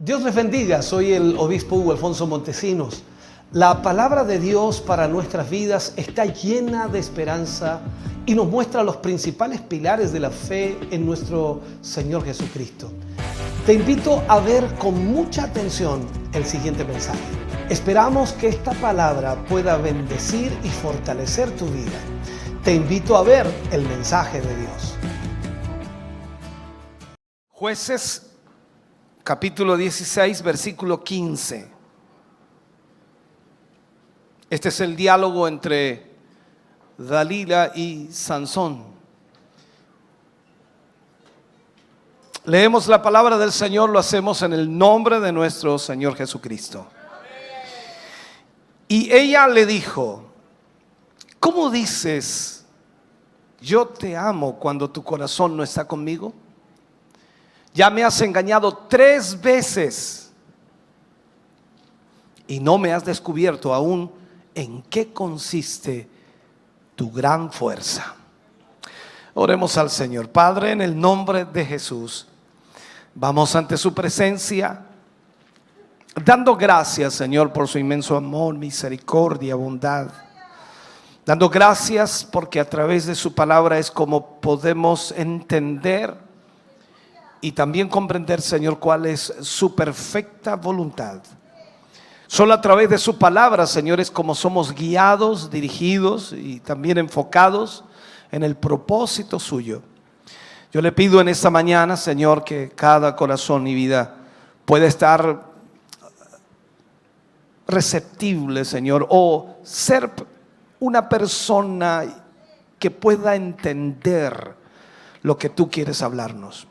Dios les bendiga, soy el obispo Hugo Alfonso Montesinos. La palabra de Dios para nuestras vidas está llena de esperanza y nos muestra los principales pilares de la fe en nuestro Señor Jesucristo. Te invito a ver con mucha atención el siguiente mensaje. Esperamos que esta palabra pueda bendecir y fortalecer tu vida. Te invito a ver el mensaje de Dios. Jueces capítulo 16, versículo 15. Este es el diálogo entre Dalila y Sansón. Leemos la palabra del Señor, lo hacemos en el nombre de nuestro Señor Jesucristo. Y ella le dijo: ¿cómo dices, yo te amo, cuando tu corazón no está conmigo? Ya me has engañado 3 veces y no me has descubierto aún en qué consiste tu gran fuerza. Oremos al Señor. Padre, en el nombre de Jesús, vamos ante su presencia, dando gracias, Señor, por su inmenso amor, misericordia, bondad. Dando gracias porque a través de su palabra es como podemos entender y también comprender, Señor, cuál es su perfecta voluntad. Solo a través de su palabra, Señor, es como somos guiados, dirigidos y también enfocados en el propósito suyo. Yo le pido en esta mañana, Señor, que cada corazón y vida pueda estar receptible, Señor, o ser una persona que pueda entender lo que tú quieres hablarnos.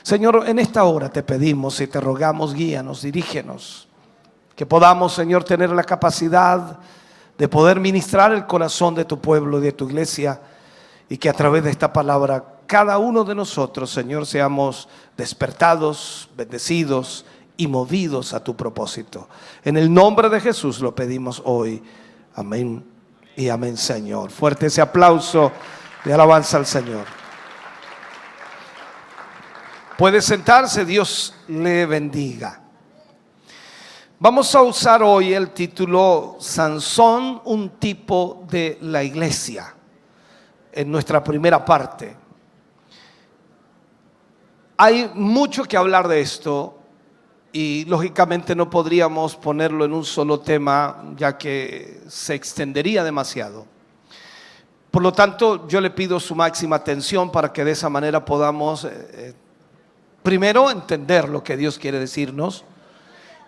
Señor, en esta hora te pedimos y te rogamos, guíanos, dirígenos, que podamos, Señor, tener la capacidad de poder ministrar el corazón de tu pueblo y de tu iglesia, y que a través de esta palabra cada uno de nosotros, Señor, seamos despertados, bendecidos y movidos a tu propósito. En el nombre de Jesús lo pedimos hoy. Amén y amén, Señor. Fuerte ese aplauso de alabanza al Señor. Puede sentarse, Dios le bendiga. Vamos a usar hoy el título Sansón, un tipo de la iglesia, en nuestra primera parte. Hay mucho que hablar de esto y lógicamente no podríamos ponerlo en un solo tema, ya que se extendería demasiado. Por lo tanto, yo le pido su máxima atención para que de esa manera podamos primero entender lo que Dios quiere decirnos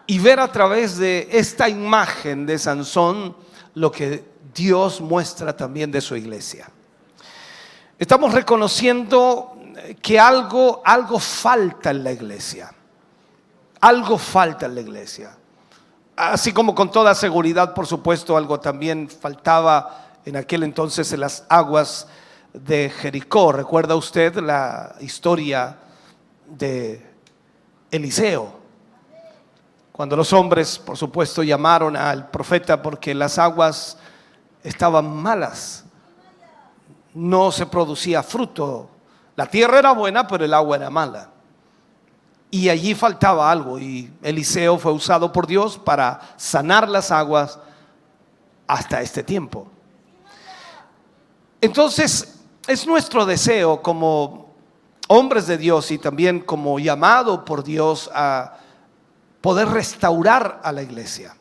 y ver a través de esta imagen de Sansón lo que Dios muestra también de su iglesia. Estamos reconociendo que algo falta en la iglesia. Algo falta en la iglesia. Así como con toda seguridad, por supuesto, algo también faltaba en aquel entonces en las aguas de Jericó. ¿Recuerda usted la historia de Eliseo? Cuando los hombres, por supuesto, llamaron al profeta porque las aguas estaban malas, no se producía fruto, la tierra era buena pero el agua era mala y allí faltaba algo, y Eliseo fue usado por Dios para sanar las aguas hasta este tiempo. Entonces es nuestro deseo como hombres de Dios y también como llamado por Dios a poder restaurar a la iglesia.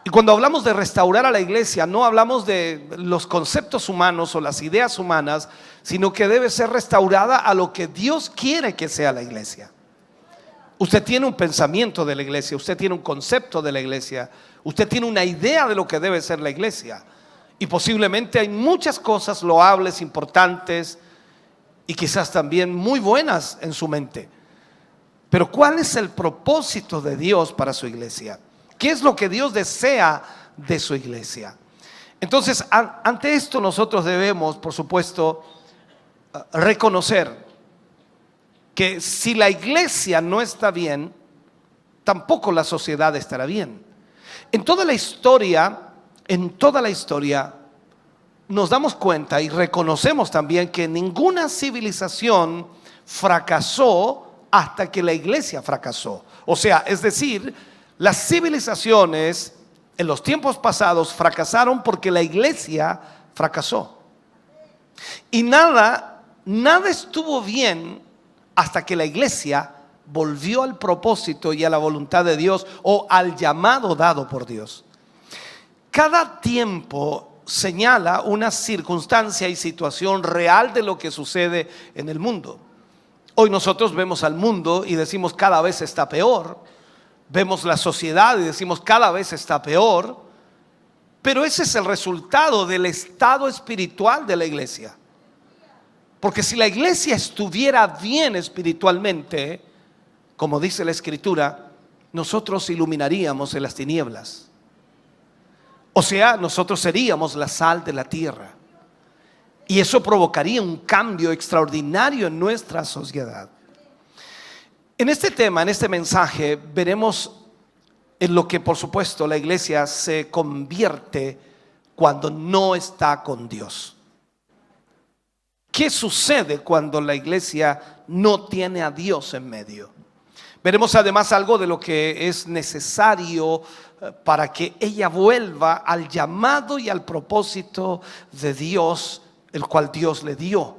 Y cuando hablamos de restaurar a la iglesia, no hablamos de los conceptos humanos o las ideas humanas, sino que debe ser restaurada a lo que Dios quiere que sea la iglesia. Usted tiene un pensamiento de la iglesia, usted tiene un concepto de la iglesia, usted tiene una idea de lo que debe ser la iglesia. Y posiblemente hay muchas cosas loables, importantes y quizás también muy buenas en su mente. Pero ¿cuál es el propósito de Dios para su iglesia? ¿Qué es lo que Dios desea de su iglesia? Entonces, ante esto nosotros debemos, por supuesto, reconocer que si la iglesia no está bien, tampoco la sociedad estará bien. En toda la historia nos damos cuenta y reconocemos también que ninguna civilización fracasó hasta que la iglesia fracasó. O sea, es decir, las civilizaciones en los tiempos pasados fracasaron porque la iglesia fracasó. Y nada estuvo bien hasta que la iglesia volvió al propósito y a la voluntad de Dios, o al llamado dado por Dios. Cada tiempo señala una circunstancia y situación real de lo que sucede en el mundo. Hoy nosotros vemos al mundo y decimos cada vez está peor. Vemos la sociedad y decimos cada vez está peor. Pero ese es el resultado del estado espiritual de la iglesia. Porque si la iglesia estuviera bien espiritualmente, como dice la Escritura, nosotros iluminaríamos en las tinieblas. O sea, nosotros seríamos la sal de la tierra. Y eso provocaría un cambio extraordinario en nuestra sociedad. En este tema, en este mensaje, veremos en lo que por supuesto la iglesia se convierte cuando no está con Dios. ¿Qué sucede cuando la iglesia no tiene a Dios en medio? Veremos además algo de lo que es necesario para que ella vuelva al llamado y al propósito de Dios, el cual Dios le dio,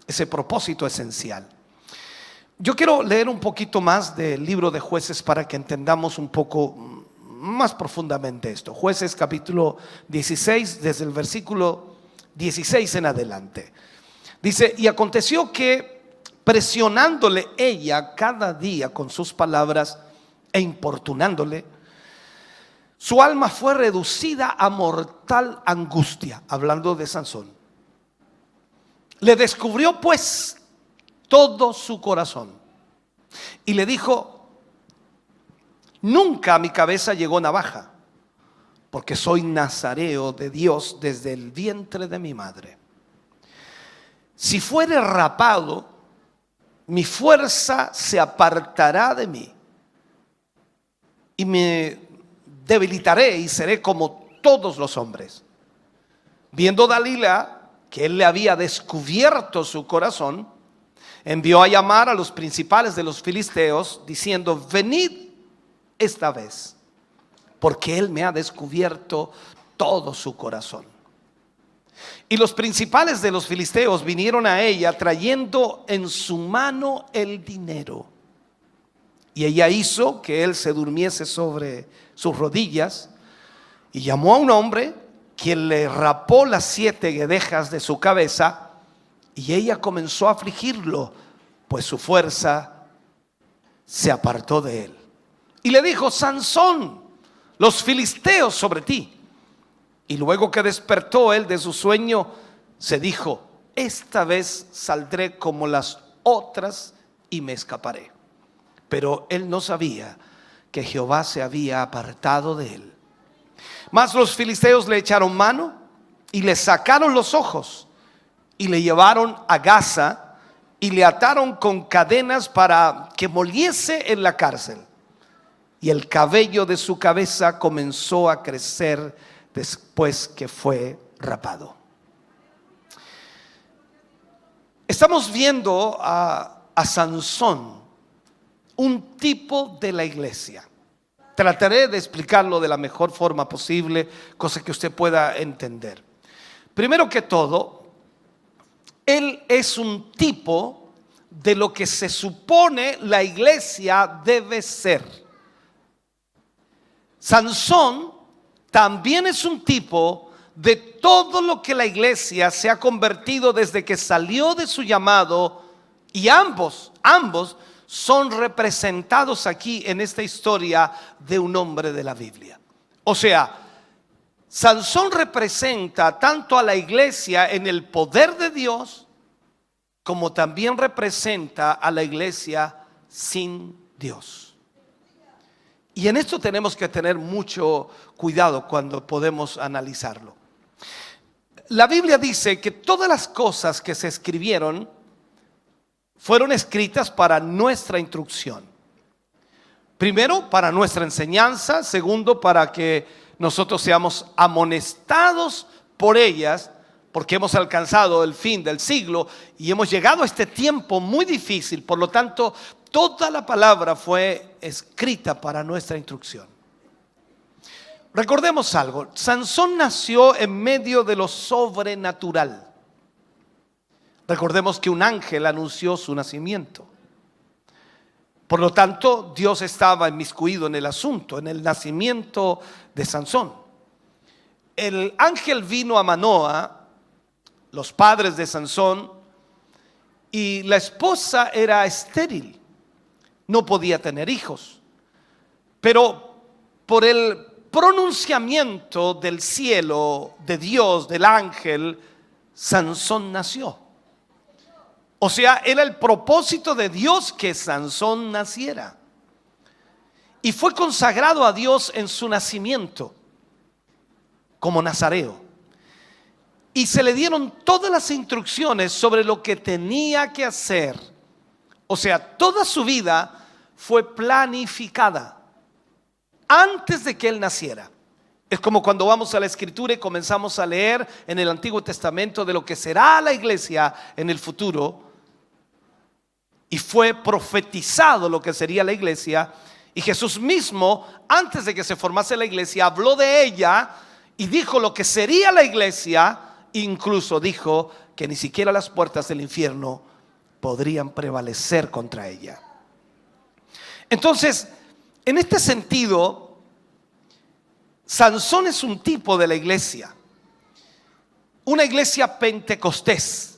ese propósito esencial. Yo quiero leer un poquito más del libro de Jueces para que entendamos un poco más profundamente esto. Jueces capítulo 16, desde el versículo 16 en adelante. Dice: y aconteció que presionándole ella cada día con sus palabras e importunándole, su alma fue reducida a mortal angustia. Hablando de Sansón. Le descubrió pues todo su corazón y le dijo: nunca a mi cabeza llegó navaja, porque soy nazareo de Dios desde el vientre de mi madre. Si fuere rapado, mi fuerza se apartará de mí y me debilitaré y seré como todos los hombres. Viendo Dalila que él le había descubierto su corazón, envió a llamar a los principales de los filisteos, diciendo: venid esta vez, porque él me ha descubierto todo su corazón. Y los principales de los filisteos vinieron a ella trayendo en su mano el dinero. Y ella hizo que él se durmiese sobre sus rodillas y llamó a un hombre, quien le rapó las 7 guedejas de su cabeza, y ella comenzó a afligirlo, pues su fuerza se apartó de él. Y le dijo: Sansón, los filisteos sobre ti. Y luego que despertó él de su sueño, se dijo: esta vez saldré como las otras y me escaparé. Pero él no sabía que Jehová se había apartado de él. Mas los filisteos le echaron mano y le sacaron los ojos y le llevaron a Gaza y le ataron con cadenas para que moliese en la cárcel. Y el cabello de su cabeza comenzó a crecer después que fue rapado. Estamos viendo a Sansón, un tipo de la iglesia. Trataré de explicarlo de la mejor forma posible, cosa que usted pueda entender. Primero que todo, él es un tipo de lo que se supone la iglesia debe ser. Sansón también es un tipo de todo lo que la iglesia se ha convertido desde que salió de su llamado, y ambos son representados aquí en esta historia de un hombre de la Biblia. O sea, Sansón representa tanto a la iglesia en el poder de Dios, como también representa a la iglesia sin Dios. Y en esto tenemos que tener mucho cuidado cuando podemos analizarlo. La Biblia dice que todas las cosas que se escribieron fueron escritas para nuestra instrucción. Primero, para nuestra enseñanza. Segundo, para que nosotros seamos amonestados por ellas, porque hemos alcanzado el fin del siglo y hemos llegado a este tiempo muy difícil. Por lo tanto, toda la palabra fue escrita para nuestra instrucción. Recordemos algo, Sansón nació en medio de lo sobrenatural. Recordemos que un ángel anunció su nacimiento. Por lo tanto, Dios estaba inmiscuido en el asunto, en el nacimiento de Sansón. El ángel vino a Manoa, los padres de Sansón, y la esposa era estéril, no podía tener hijos. Pero por el pronunciamiento del cielo, de Dios, del ángel, Sansón nació. O sea, era el propósito de Dios que Sansón naciera. Y fue consagrado a Dios en su nacimiento como nazareo. Y se le dieron todas las instrucciones sobre lo que tenía que hacer. O sea, toda su vida fue planificada antes de que él naciera. Es como cuando vamos a la Escritura y comenzamos a leer en el Antiguo Testamento de lo que será la iglesia en el futuro. Y fue profetizado lo que sería la iglesia. Y Jesús mismo, antes de que se formase la iglesia, habló de ella y dijo lo que sería la iglesia. Incluso dijo que ni siquiera las puertas del infierno podrían prevalecer contra ella. Entonces, en este sentido, Sansón es un tipo de la iglesia. Una iglesia pentecostés.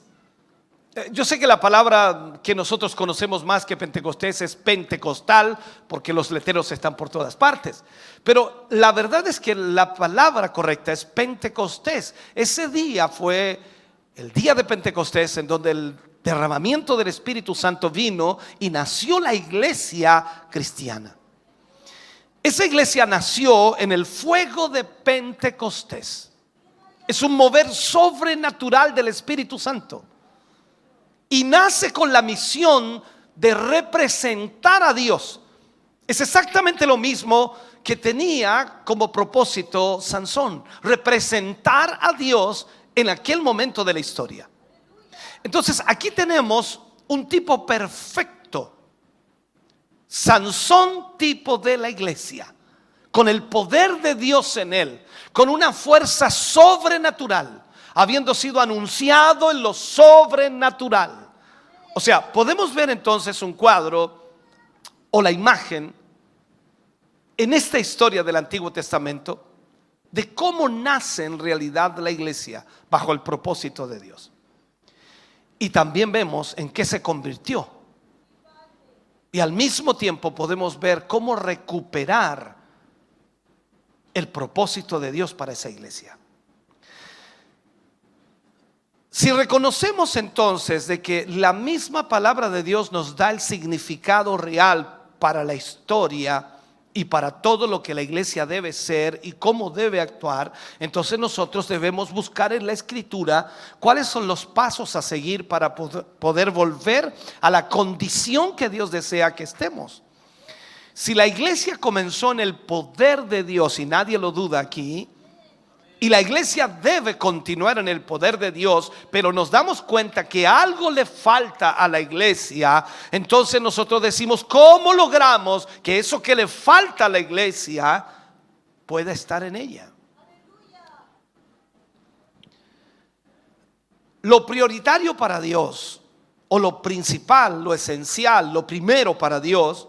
Yo sé que la palabra que nosotros conocemos más que Pentecostés es pentecostal, porque los letreros están por todas partes. Pero la verdad es que la palabra correcta es Pentecostés. Ese día fue el día de Pentecostés, en donde el derramamiento del Espíritu Santo vino y nació la iglesia cristiana. Esa iglesia nació en el fuego de Pentecostés. Es un mover sobrenatural del Espíritu Santo. Y nace con la misión de representar a Dios. Es exactamente lo mismo que tenía como propósito Sansón, representar a Dios en aquel momento de la historia. Entonces aquí tenemos un tipo perfecto, Sansón, tipo de la iglesia, con el poder de Dios en él, con una fuerza sobrenatural, habiendo sido anunciado en lo sobrenatural. O sea, podemos ver entonces un cuadro o la imagen en esta historia del Antiguo Testamento de cómo nace en realidad la iglesia bajo el propósito de Dios. Y también vemos en qué se convirtió. Y al mismo tiempo podemos ver cómo recuperar el propósito de Dios para esa iglesia. Si reconocemos entonces de que la misma palabra de Dios nos da el significado real para la historia y para todo lo que la iglesia debe ser y cómo debe actuar, entonces nosotros debemos buscar en la Escritura cuáles son los pasos a seguir para poder volver a la condición que Dios desea que estemos. Si la iglesia comenzó en el poder de Dios, y nadie lo duda aquí, y la iglesia debe continuar en el poder de Dios, pero nos damos cuenta que algo le falta a la iglesia, entonces nosotros decimos, ¿cómo logramos que eso que le falta a la iglesia pueda estar en ella? Lo prioritario para Dios, o lo principal, lo esencial, lo primero para Dios,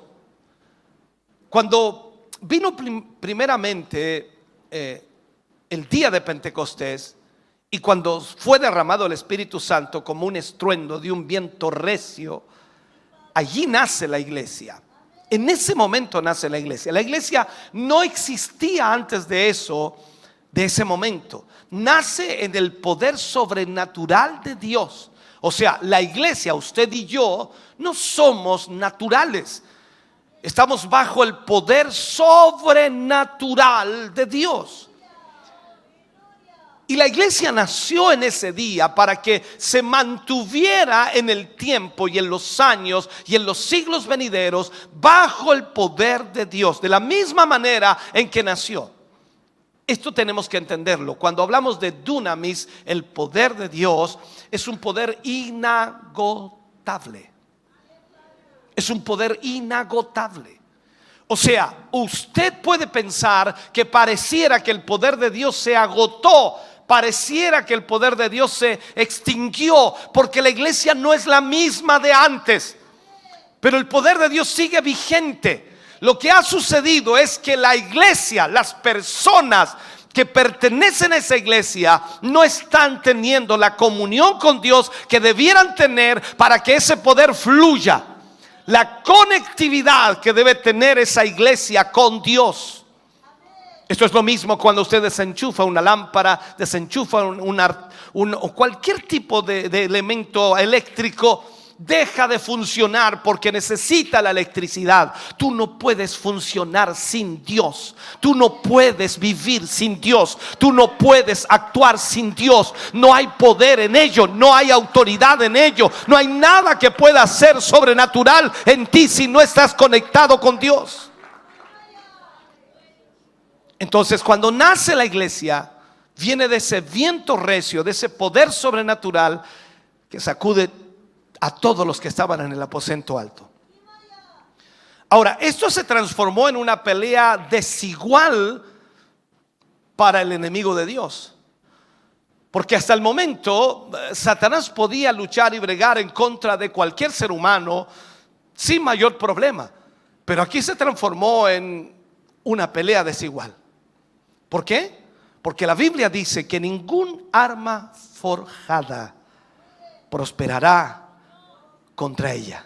cuando vino primeramente el día de Pentecostés, y cuando fue derramado el Espíritu Santo como un estruendo de un viento recio, allí nace la iglesia. En ese momento nace la iglesia. La iglesia no existía antes de eso, de ese momento. Nace en el poder sobrenatural de Dios. O sea, la iglesia, usted y yo, no somos naturales. Estamos bajo el poder sobrenatural de Dios. Y la iglesia nació en ese día para que se mantuviera en el tiempo y en los años y en los siglos venideros bajo el poder de Dios, de la misma manera en que nació. Esto tenemos que entenderlo. Cuando hablamos de dunamis, el poder de Dios es un poder inagotable. Es un poder inagotable. O sea, usted puede pensar que pareciera que el poder de Dios se agotó, pareciera que el poder de Dios se extinguió, porque la iglesia no es la misma de antes, pero el poder de Dios sigue vigente. Lo que ha sucedido es que la iglesia, las personas que pertenecen a esa iglesia, no están teniendo la comunión con Dios que debieran tener para que ese poder fluya. La conectividad que debe tener esa iglesia con Dios. Esto es lo mismo cuando usted desenchufa una lámpara, desenchufa o cualquier tipo de elemento eléctrico. Deja de funcionar porque necesita la electricidad. Tú no puedes funcionar sin Dios. Tú no puedes vivir sin Dios. Tú no puedes actuar sin Dios. No hay poder en ello, no hay autoridad en ello. No hay nada que pueda ser sobrenatural en ti si no estás conectado con Dios. Entonces, cuando nace la iglesia, viene de ese viento recio, de ese poder sobrenatural que sacude a todos los que estaban en el aposento alto. Ahora, esto se transformó en una pelea desigual para el enemigo de Dios, porque hasta el momento Satanás podía luchar y bregar en contra de cualquier ser humano sin mayor problema, pero aquí se transformó en una pelea desigual. ¿Por qué? Porque la Biblia dice que ningún arma forjada prosperará contra ella,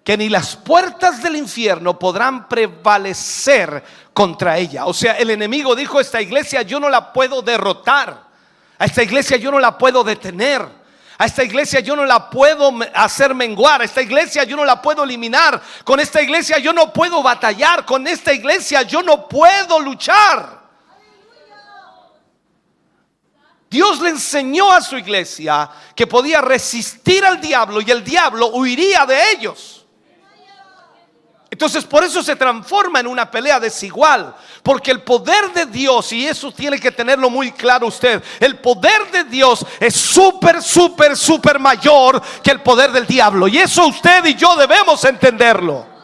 que ni las puertas del infierno podrán prevalecer contra ella. O sea, el enemigo dijo: esta iglesia yo no la puedo derrotar, a esta iglesia yo no la puedo detener, a esta iglesia yo no la puedo hacer menguar, a esta iglesia yo no la puedo eliminar, con esta iglesia yo no puedo batallar, con esta iglesia yo no puedo luchar. Dios le enseñó a su iglesia que podía resistir al diablo y el diablo huiría de ellos. Entonces, por eso se transforma en una pelea desigual, porque el poder de Dios, y eso tiene que tenerlo muy claro usted, el poder de Dios es súper mayor que el poder del diablo, y eso usted y yo debemos entenderlo.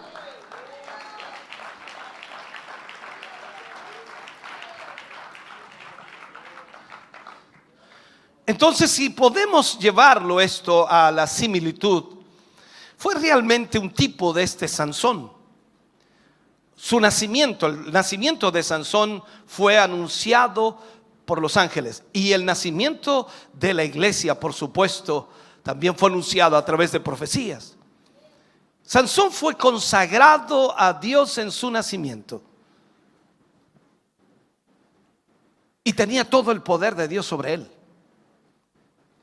Entonces, si podemos llevarlo esto a la similitud, fue realmente un tipo de este Sansón. Su nacimiento, el nacimiento de Sansón fue anunciado por los ángeles, y el nacimiento de la iglesia, por supuesto, también fue anunciado a través de profecías. Sansón fue consagrado a Dios en su nacimiento y tenía todo el poder de Dios sobre él.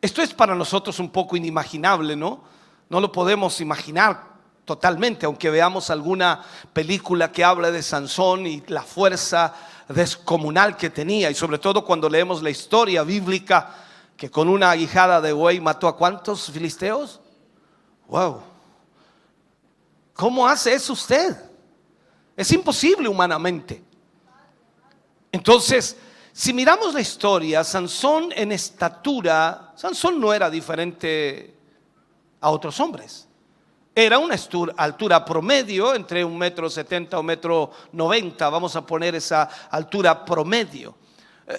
Esto es para nosotros un poco inimaginable, ¿no? No lo podemos imaginar totalmente, aunque veamos alguna película que habla de Sansón y la fuerza descomunal que tenía, y sobre todo cuando leemos la historia bíblica que con una aguijada de buey mató a ¿cuántos filisteos? Wow. ¿Cómo hace eso usted? Es imposible humanamente. Entonces, si miramos la historia, Sansón en estatura, Sansón no era diferente a otros hombres. Era una altura promedio, entre 1,70 m o 1,90 m, vamos a poner esa altura promedio.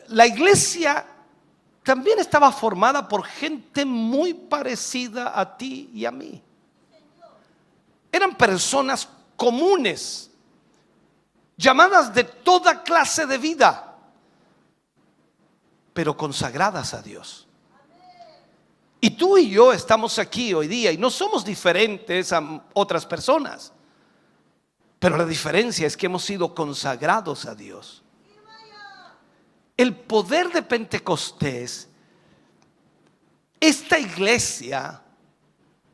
La iglesia también estaba formada por gente muy parecida a ti y a mí. Eran personas comunes, llamadas de toda clase de vida, pero consagradas a Dios. Y tú y yo estamos aquí hoy día y no somos diferentes a otras personas, pero la diferencia es que hemos sido consagrados a Dios. El poder de Pentecostés, esta iglesia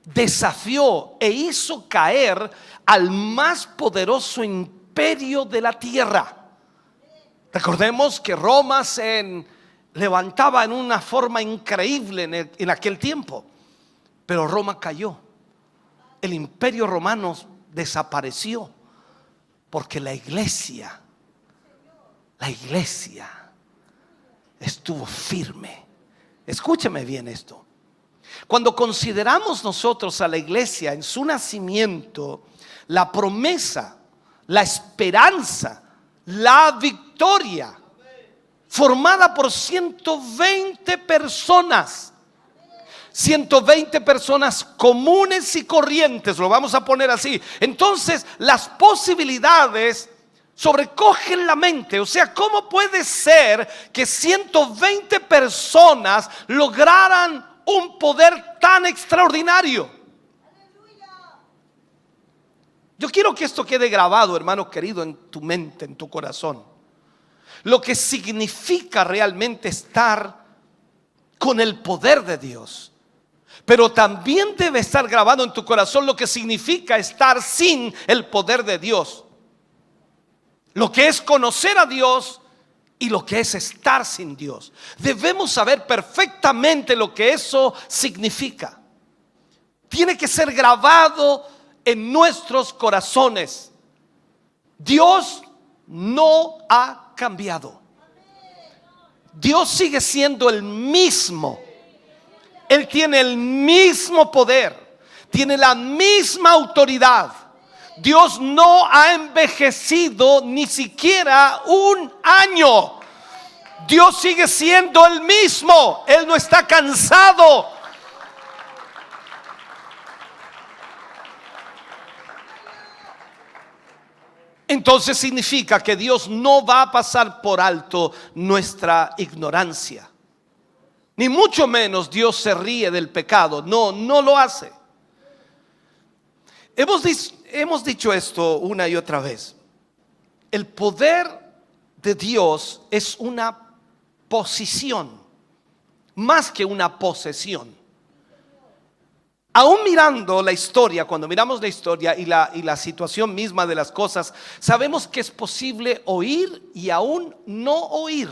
desafió e hizo caer al más poderoso imperio de la tierra. Recordemos que Roma se levantaba en una forma increíble en aquel tiempo, pero Roma cayó. El imperio romano desapareció porque la iglesia estuvo firme. Escúcheme bien esto. Cuando consideramos nosotros a la iglesia en su nacimiento, la promesa, la esperanza, la victoria, formada por 120 personas. 120 personas comunes y corrientes, lo vamos a poner así. Entonces las posibilidades sobrecogen la mente. O sea, ¿cómo puede ser que 120 personas lograran un poder tan extraordinario? Yo quiero que esto quede grabado, hermano querido, en tu mente, en tu corazón. Lo que significa realmente estar con el poder de Dios. Pero también debe estar grabado en tu corazón lo que significa estar sin el poder de Dios. Lo que es conocer a Dios y lo que es estar sin Dios. Debemos saber perfectamente lo que eso significa. Tiene que ser grabado en nuestros corazones. Dios no ha cambiado. Dios sigue siendo el mismo. Él tiene el mismo poder, tiene la misma autoridad. Dios no ha envejecido ni siquiera un año. Dios sigue siendo el mismo. Él no está cansado. Entonces significa que Dios no va a pasar por alto nuestra ignorancia. Ni mucho menos Dios se ríe del pecado. No lo hace. Hemos dicho esto una y otra vez. El poder de Dios es una posición, más que una posesión. Aún mirando la historia, cuando miramos la historia y la situación misma de las cosas, sabemos que es posible oír y aún no oír.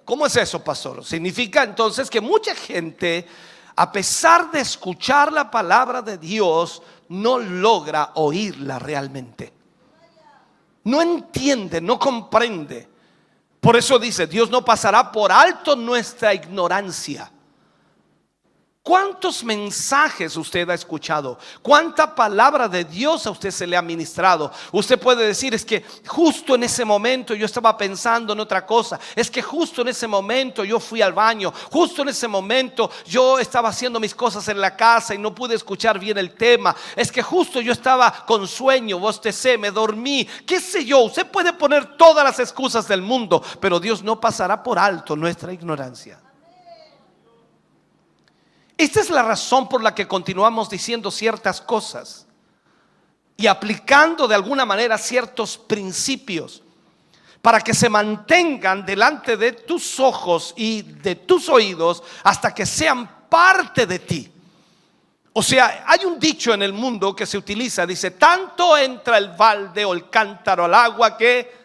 ¿Cómo es eso, pastor? Significa entonces que mucha gente, a pesar de escuchar la palabra de Dios, no logra oírla realmente. No entiende, no comprende. Por eso dice, Dios no pasará por alto nuestra ignorancia. ¿Cuántos mensajes usted ha escuchado? ¿Cuánta palabra de Dios a usted se le ha ministrado? Usted puede decir, es que justo en ese momento yo estaba pensando en otra cosa. Es que justo en ese momento yo fui al baño. Justo en ese momento yo estaba haciendo mis cosas en la casa y no pude escuchar bien el tema. Es que justo yo estaba con sueño, bostecé, me dormí. ¿Qué sé yo? Usted puede poner todas las excusas del mundo, pero Dios no pasará por alto nuestra ignorancia. Esta es la razón por la que continuamos diciendo ciertas cosas y aplicando de alguna manera ciertos principios para que se mantengan delante de tus ojos y de tus oídos hasta que sean parte de ti. O sea, hay un dicho en el mundo que se utiliza, dice, tanto entra el balde o el cántaro al agua que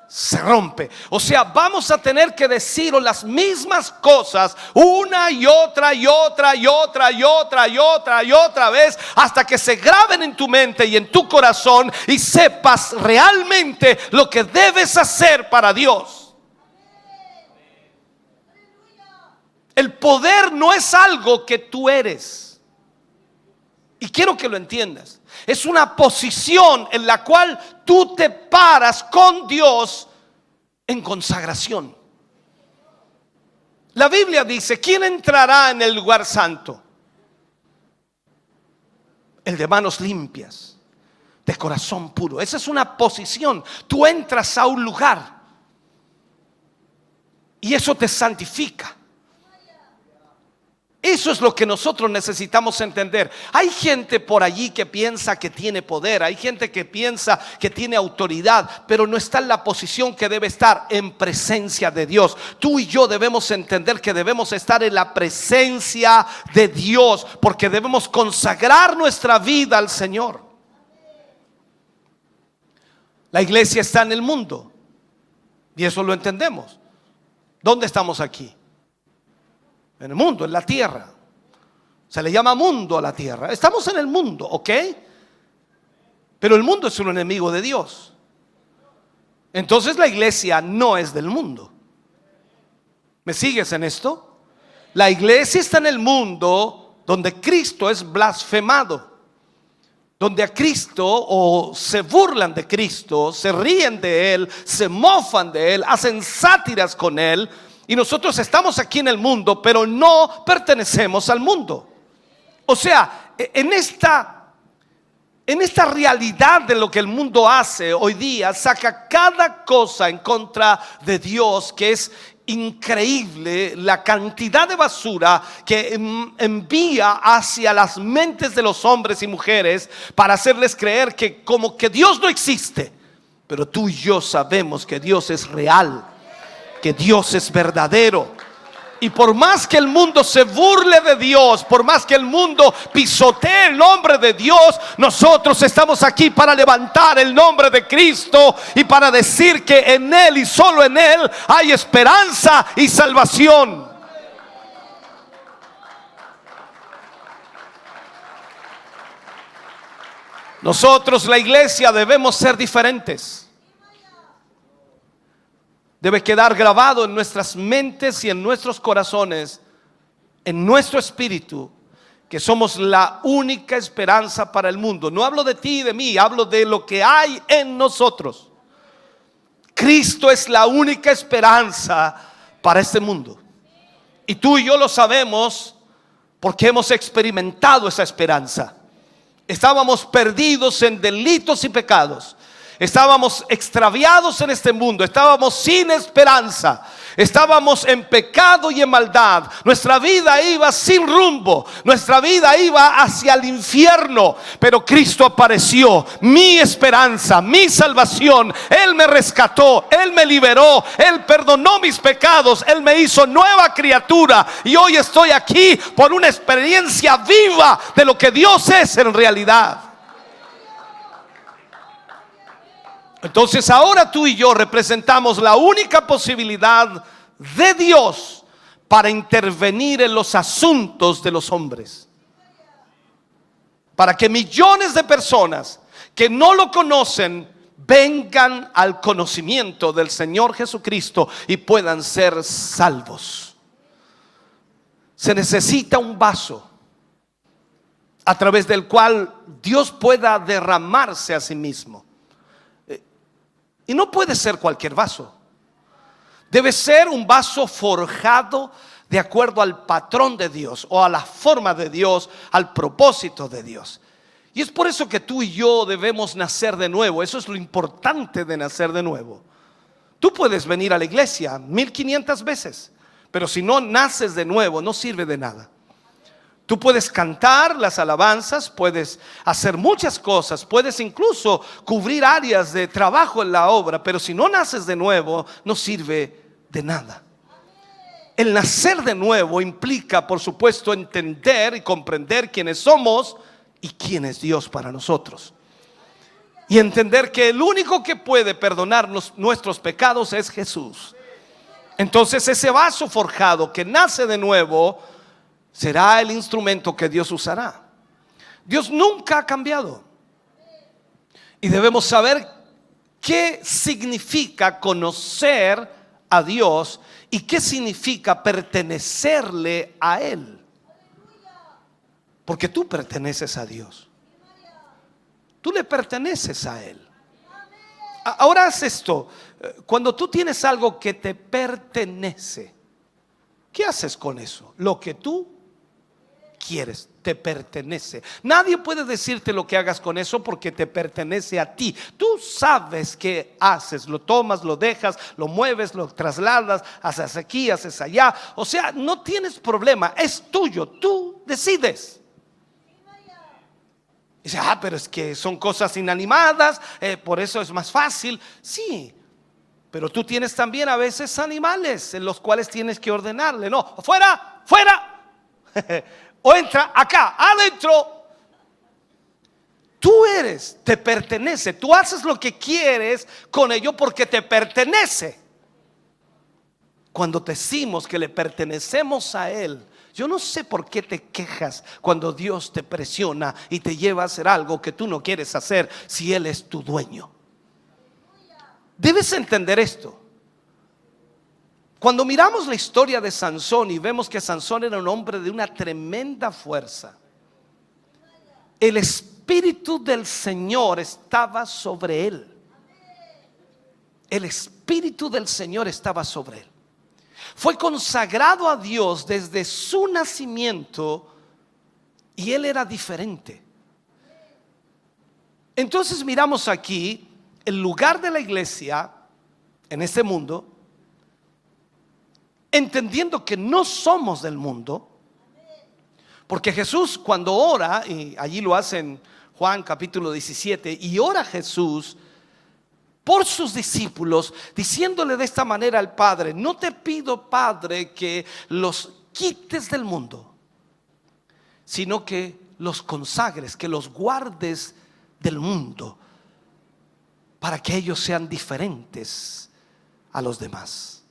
se rompe. O sea, vamos a tener que decir las mismas cosas una y otra y otra y otra y otra y otra y otra vez hasta que se graben en tu mente y en tu corazón y sepas realmente lo que debes hacer para Dios. El poder no es algo que tú eres. Y quiero que lo entiendas. Es una posición en la cual tú te paras con Dios en consagración. La Biblia dice, ¿quién entrará en el lugar santo? El de manos limpias, de corazón puro. Esa es una posición. Tú entras a un lugar y eso te santifica. Eso es lo que nosotros necesitamos entender. Hay gente por allí que piensa que tiene poder, hay gente que piensa que tiene autoridad, pero no está en la posición que debe estar, en presencia de Dios. Tú y yo debemos entender que debemos estar en la presencia de Dios, porque debemos consagrar nuestra vida al Señor. La iglesia está en el mundo y eso lo entendemos. ¿Dónde estamos aquí? En el mundo, en la tierra. Se le llama mundo a la tierra. Estamos en el mundo, ¿ok? Pero el mundo es un enemigo de Dios. Entonces la iglesia no es del mundo. ¿Me sigues en esto? La iglesia está en el mundo donde Cristo es blasfemado, donde a Cristo o se burlan de Cristo, se ríen de Él, se mofan de Él, hacen sátiras con Él. Y nosotros estamos aquí en el mundo, pero no pertenecemos al mundo. O sea, en esta realidad de lo que el mundo hace hoy día, saca cada cosa en contra de Dios, que es increíble la cantidad de basura que envía hacia las mentes de los hombres y mujeres para hacerles creer que como que Dios no existe. Pero tú y yo sabemos que Dios es real, que Dios es verdadero. Y por más que el mundo se burle de Dios, por más que el mundo pisotee el nombre de Dios, nosotros estamos aquí para levantar el nombre de Cristo y para decir que en Él y solo en Él hay esperanza y salvación. Nosotros, la iglesia, debemos ser diferentes. Debe quedar grabado en nuestras mentes y en nuestros corazones, en nuestro espíritu, que somos la única esperanza para el mundo. No hablo de ti y de mí, hablo de lo que hay en nosotros. Cristo es la única esperanza para este mundo. Y tú y yo lo sabemos porque hemos experimentado esa esperanza. Estábamos perdidos en delitos y pecados. Estábamos extraviados en este mundo, estábamos sin esperanza, estábamos en pecado y en maldad. Nuestra vida iba sin rumbo, nuestra vida iba hacia el infierno. Pero Cristo apareció, mi esperanza, mi salvación. Él me rescató, Él me liberó, Él perdonó mis pecados, Él me hizo nueva criatura. Y hoy estoy aquí por una experiencia viva de lo que Dios es en realidad. Entonces ahora tú y yo representamos la única posibilidad de Dios para intervenir en los asuntos de los hombres, para que millones de personas que no lo conocen vengan al conocimiento del Señor Jesucristo y puedan ser salvos. Se necesita un vaso a través del cual Dios pueda derramarse a sí mismo. Y no puede ser cualquier vaso. Debe ser un vaso forjado de acuerdo al patrón de Dios, o a la forma de Dios, al propósito de Dios. Y es por eso que tú y yo debemos nacer de nuevo. Eso es lo importante de nacer de nuevo. Tú puedes venir a la iglesia 1500 veces, pero si no naces de nuevo, no sirve de nada. Tú puedes cantar las alabanzas, puedes hacer muchas cosas, puedes incluso cubrir áreas de trabajo en la obra, pero si no naces de nuevo, no sirve de nada. El nacer de nuevo implica, por supuesto, entender y comprender quiénes somos y quién es Dios para nosotros. Y entender que el único que puede perdonarnos nuestros pecados es Jesús. Entonces ese vaso forjado que nace de nuevo será el instrumento que Dios usará. Dios nunca ha cambiado. Y debemos saber qué significa conocer a Dios y qué significa pertenecerle a Él. Porque tú perteneces a Dios. Tú le perteneces a Él. Ahora haz esto. Cuando tú tienes algo que te pertenece, ¿qué haces con eso? Lo que tú quieres, te pertenece. Nadie puede decirte lo que hagas con eso porque te pertenece a ti. Tú sabes qué haces, lo tomas, lo dejas, lo mueves, lo trasladas, haces aquí, haces allá. O sea, no tienes problema, es tuyo, tú decides. Dice, pero es que son cosas inanimadas, por eso es más fácil. Sí, pero tú tienes también a veces animales en los cuales tienes que ordenarle. No, fuera, fuera. O entra acá, adentro. Tú eres, te pertenece. Tú haces lo que quieres con ello porque te pertenece. Cuando decimos que le pertenecemos a Él, yo no sé por qué te quejas cuando Dios te presiona y te lleva a hacer algo que tú no quieres hacer si Él es tu dueño. Debes entender esto. Cuando miramos la historia de Sansón y vemos que Sansón era un hombre de una tremenda fuerza, el Espíritu del Señor estaba sobre él. El Espíritu del Señor estaba sobre él. Fue consagrado a Dios desde su nacimiento y él era diferente. Entonces miramos aquí el lugar de la iglesia en este mundo, entendiendo que no somos del mundo, porque Jesús cuando ora, y allí lo hace en Juan capítulo 17, y ora Jesús por sus discípulos, diciéndole de esta manera al Padre: no te pido, Padre, que los quites del mundo, sino que los consagres, que los guardes del mundo, para que ellos sean diferentes a los demás.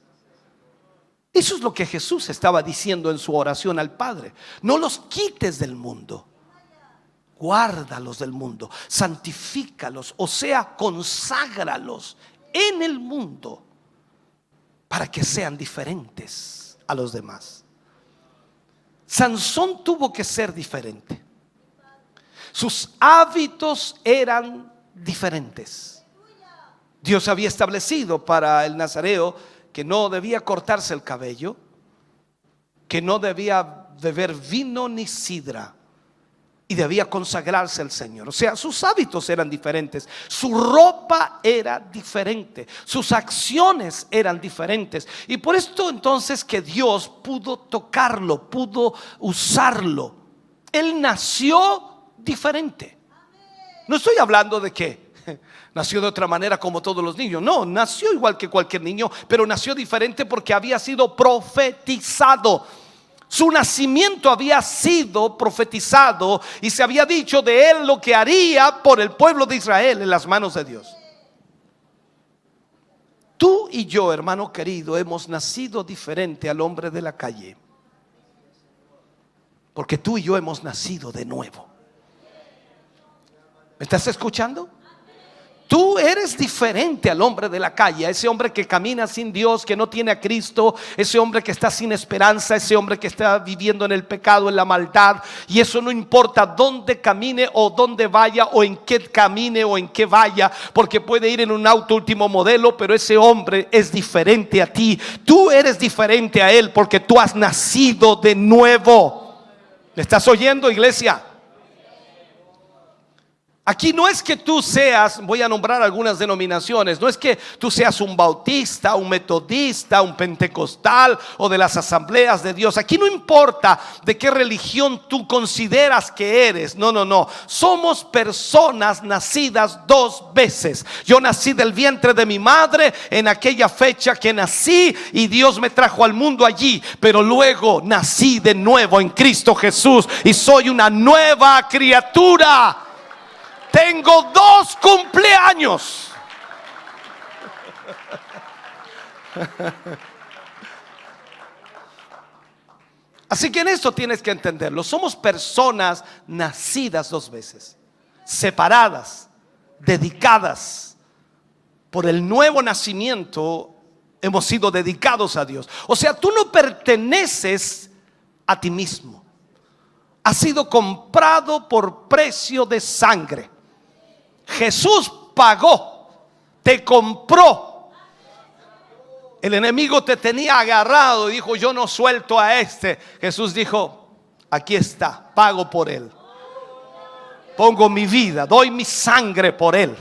Eso es lo que Jesús estaba diciendo en su oración al Padre: no los quites del mundo, guárdalos del mundo, santifícalos, o sea, conságralos en el mundo para que sean diferentes a los demás. Sansón tuvo que ser diferente. Sus hábitos eran diferentes. Dios había establecido para el nazareo que no debía cortarse el cabello, que no debía beber vino ni sidra, y debía consagrarse al Señor. O sea, sus hábitos eran diferentes, su ropa era diferente, sus acciones eran diferentes. Y por esto entonces que Dios pudo tocarlo, pudo usarlo. Él nació diferente. No estoy hablando de que nació de otra manera como todos los niños. No, nació igual que cualquier niño, pero nació diferente porque había sido profetizado. Su nacimiento había sido profetizado y se había dicho de él lo que haría por el pueblo de Israel en las manos de Dios. Tú y yo, hermano querido, hemos nacido diferente al hombre de la calle, porque tú y yo hemos nacido de nuevo. ¿Me estás escuchando? Tú eres diferente al hombre de la calle, a ese hombre que camina sin Dios, que no tiene a Cristo, ese hombre que está sin esperanza, ese hombre que está viviendo en el pecado, en la maldad. Y eso no importa dónde camine o dónde vaya, o en qué camine o en qué vaya, porque puede ir en un auto último modelo, pero ese hombre es diferente a ti. Tú eres diferente a él porque tú has nacido de nuevo. ¿Me estás oyendo, iglesia? Aquí no es que tú seas, voy a nombrar algunas denominaciones, no es que tú seas un bautista, un metodista, un pentecostal o de las asambleas de Dios. Aquí no importa de qué religión tú consideras que eres. No, no, no. Somos personas nacidas dos veces. Yo nací del vientre de mi madre en aquella fecha que nací y Dios me trajo al mundo allí. Pero luego nací de nuevo en Cristo Jesús y soy una nueva criatura. Tengo 2 cumpleaños. Así que en esto tienes que entenderlo. Somos personas nacidas 2 veces, separadas, dedicadas. Por el nuevo nacimiento hemos sido dedicados a Dios. O sea, tú no perteneces a ti mismo. Has sido comprado por precio de sangre. Jesús pagó, te compró. El enemigo te tenía agarrado y dijo: yo no suelto a este. Jesús dijo: aquí está, pago por él. Pongo mi vida, doy mi sangre por él.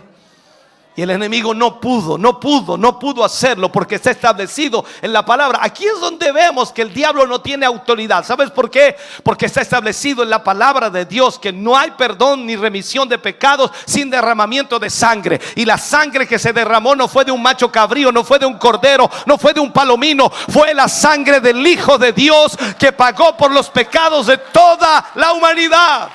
Y el enemigo no pudo hacerlo, porque está establecido en la palabra. Aquí es donde vemos que el diablo no tiene autoridad. ¿Sabes por qué? Porque está establecido en la palabra de Dios que no hay perdón ni remisión de pecados sin derramamiento de sangre. Y la sangre que se derramó no fue de un macho cabrío, no fue de un cordero, no fue de un palomino. Fue la sangre del Hijo de Dios que pagó por los pecados de toda la humanidad.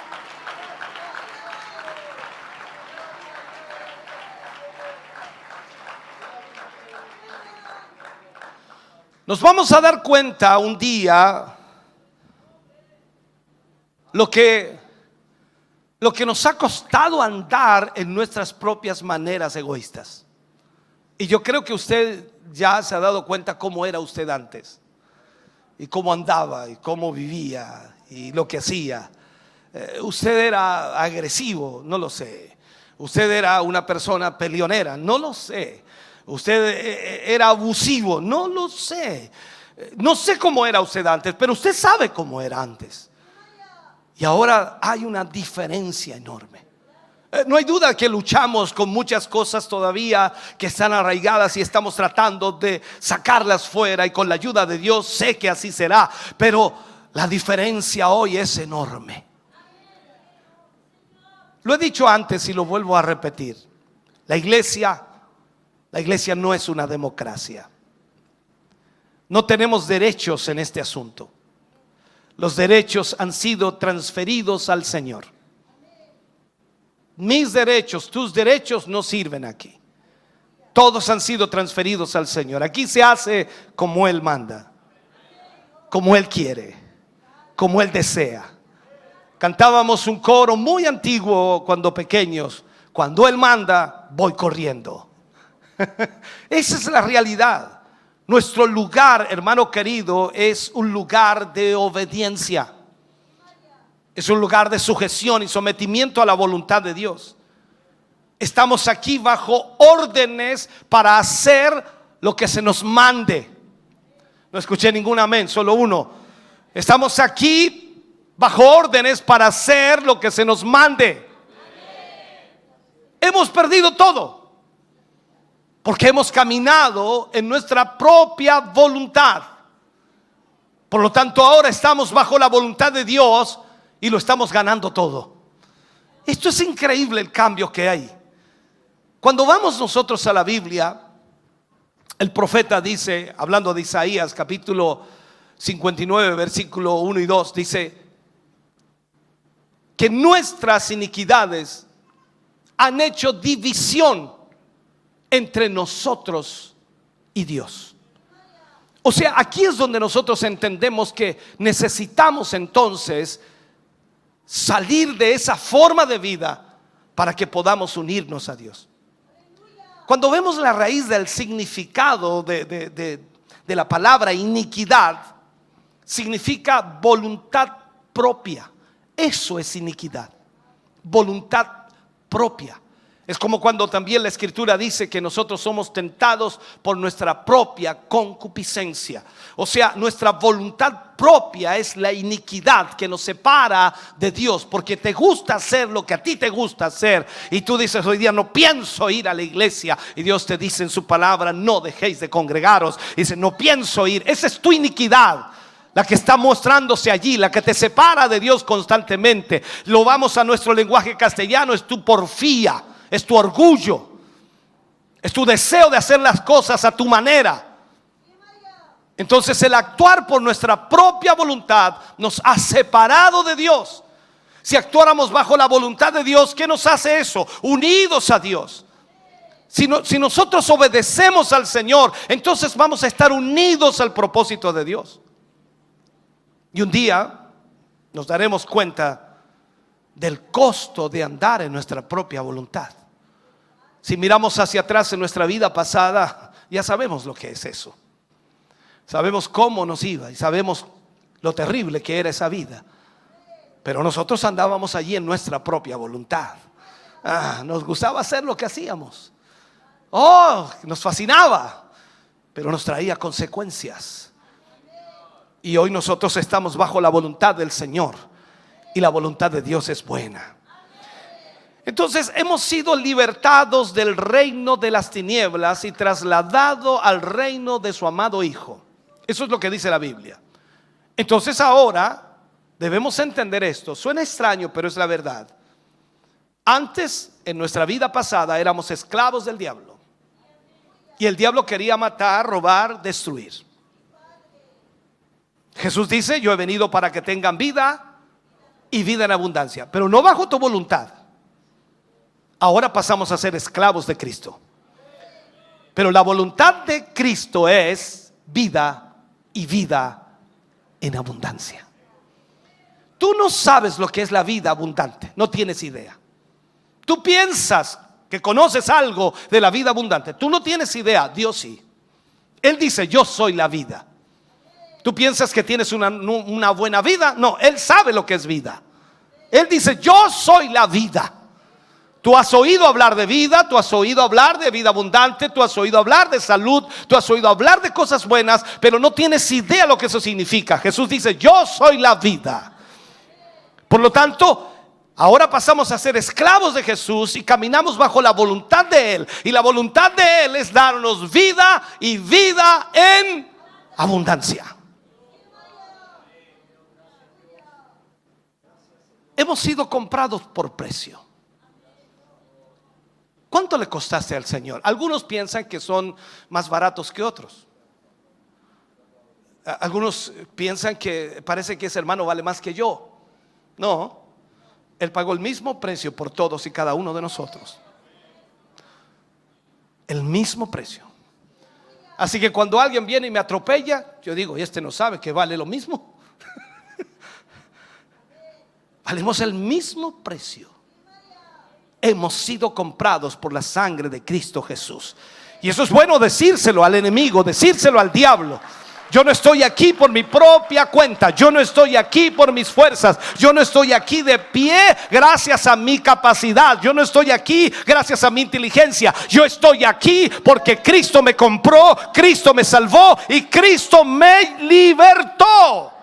Nos vamos a dar cuenta un día lo que nos ha costado andar en nuestras propias maneras egoístas. Y yo creo que usted ya se ha dado cuenta cómo era usted antes, y cómo andaba, y cómo vivía, y lo que hacía. Usted era agresivo, no lo sé. Usted era una persona peleonera, no lo sé. Usted era abusivo, no lo sé. No sé cómo era usted antes, pero usted sabe cómo era antes. Y ahora hay una diferencia enorme. No hay duda que luchamos con muchas cosas todavía que están arraigadas y estamos tratando de sacarlas fuera, y con la ayuda de Dios sé que así será, pero la diferencia hoy es enorme. Lo he dicho antes y lo vuelvo a repetir. La iglesia no es una democracia. No tenemos derechos en este asunto. Los derechos han sido transferidos al Señor. Mis derechos, tus derechos no sirven aquí. Todos han sido transferidos al Señor. Aquí se hace como Él manda, como Él quiere, como Él desea. Cantábamos un coro muy antiguo cuando pequeños: cuando Él manda, voy corriendo. Esa es la realidad. Nuestro lugar, hermano querido, es un lugar de obediencia. Es un lugar de sujeción y sometimiento a la voluntad de Dios. Estamos aquí bajo órdenes para hacer lo que se nos mande. No escuché ningún amén, solo uno. Estamos aquí bajo órdenes para hacer lo que se nos mande. Hemos perdido todo, porque hemos caminado en nuestra propia voluntad. Por lo tanto, ahora estamos bajo la voluntad de Dios y lo estamos ganando todo. Esto es increíble, el cambio que hay. Cuando vamos nosotros a la Biblia, el profeta dice, hablando de Isaías capítulo 59 versículo 1 y 2, dice que nuestras iniquidades han hecho división entre nosotros y Dios. O sea, aquí es donde nosotros entendemos que necesitamos entonces salir de esa forma de vida para que podamos unirnos a Dios. Cuando vemos la raíz del significado de la palabra iniquidad, significa voluntad propia. Eso es iniquidad, voluntad propia. Es como cuando también la Escritura dice que nosotros somos tentados por nuestra propia concupiscencia. O sea, nuestra voluntad propia es la iniquidad que nos separa de Dios, porque te gusta hacer lo que a ti te gusta hacer, y tú dices: hoy día no pienso ir a la iglesia, y Dios te dice en su palabra: no dejéis de congregaros. Y dice: no pienso ir. Esa es tu iniquidad, la que está mostrándose allí, la que te separa de Dios constantemente. Lo vamos a nuestro lenguaje castellano: es tu porfía, es tu orgullo, es tu deseo de hacer las cosas a tu manera. Entonces el actuar por nuestra propia voluntad nos ha separado de Dios. Si actuáramos bajo la voluntad de Dios, ¿qué nos hace eso? Unidos a Dios. Si nosotros obedecemos al Señor, entonces vamos a estar unidos al propósito de Dios. Y un día nos daremos cuenta del costo de andar en nuestra propia voluntad. Si miramos hacia atrás en nuestra vida pasada, ya sabemos lo que es eso. Sabemos cómo nos iba y sabemos lo terrible que era esa vida. Pero nosotros andábamos allí en nuestra propia voluntad. Nos gustaba hacer lo que hacíamos. Nos fascinaba, pero nos traía consecuencias. Y hoy nosotros estamos bajo la voluntad del Señor, y la voluntad de Dios es buena. Entonces hemos sido libertados del reino de las tinieblas y trasladados al reino de su amado Hijo. Eso es lo que dice la Biblia. Entonces ahora debemos entender esto. Suena extraño, pero es la verdad. Antes, en nuestra vida pasada, éramos esclavos del diablo. Y el diablo quería matar, robar, destruir. Jesús dice: yo he venido para que tengan vida y vida en abundancia, pero no bajo tu voluntad. Ahora pasamos a ser esclavos de Cristo. Pero la voluntad de Cristo es vida y vida en abundancia. Tú no sabes lo que es la vida abundante, no tienes idea. Tú piensas que conoces algo de la vida abundante. Tú no tienes idea, Dios sí. Él dice, yo soy la vida. ¿Tú piensas que tienes una buena vida? No, Él sabe lo que es vida. Él dice, yo soy la vida. Tú has oído hablar de vida, tú has oído hablar de vida abundante, tú has oído hablar de salud, tú has oído hablar de cosas buenas, pero no tienes idea lo que eso significa. Jesús dice, yo soy la vida. Por lo tanto, ahora pasamos a ser esclavos de Jesús y caminamos bajo la voluntad de Él. Y la voluntad de Él es darnos vida y vida en abundancia. Hemos sido comprados por precio. ¿Cuánto le costaste al Señor? Algunos piensan que son más baratos que otros. Algunos piensan que parece que ese hermano vale más que yo. No, Él pagó el mismo precio por todos y cada uno de nosotros. El mismo precio. Así que cuando alguien viene y me atropella, yo digo, y este no sabe que vale lo mismo. Valemos el mismo precio. Hemos sido comprados por la sangre de Cristo Jesús. Y eso es bueno decírselo al enemigo, decírselo al diablo. Yo no estoy aquí por mi propia cuenta. Yo no estoy aquí por mis fuerzas. Yo no estoy aquí de pie gracias a mi capacidad. Yo no estoy aquí gracias a mi inteligencia. Yo estoy aquí porque Cristo me compró, Cristo me salvó y Cristo me libertó.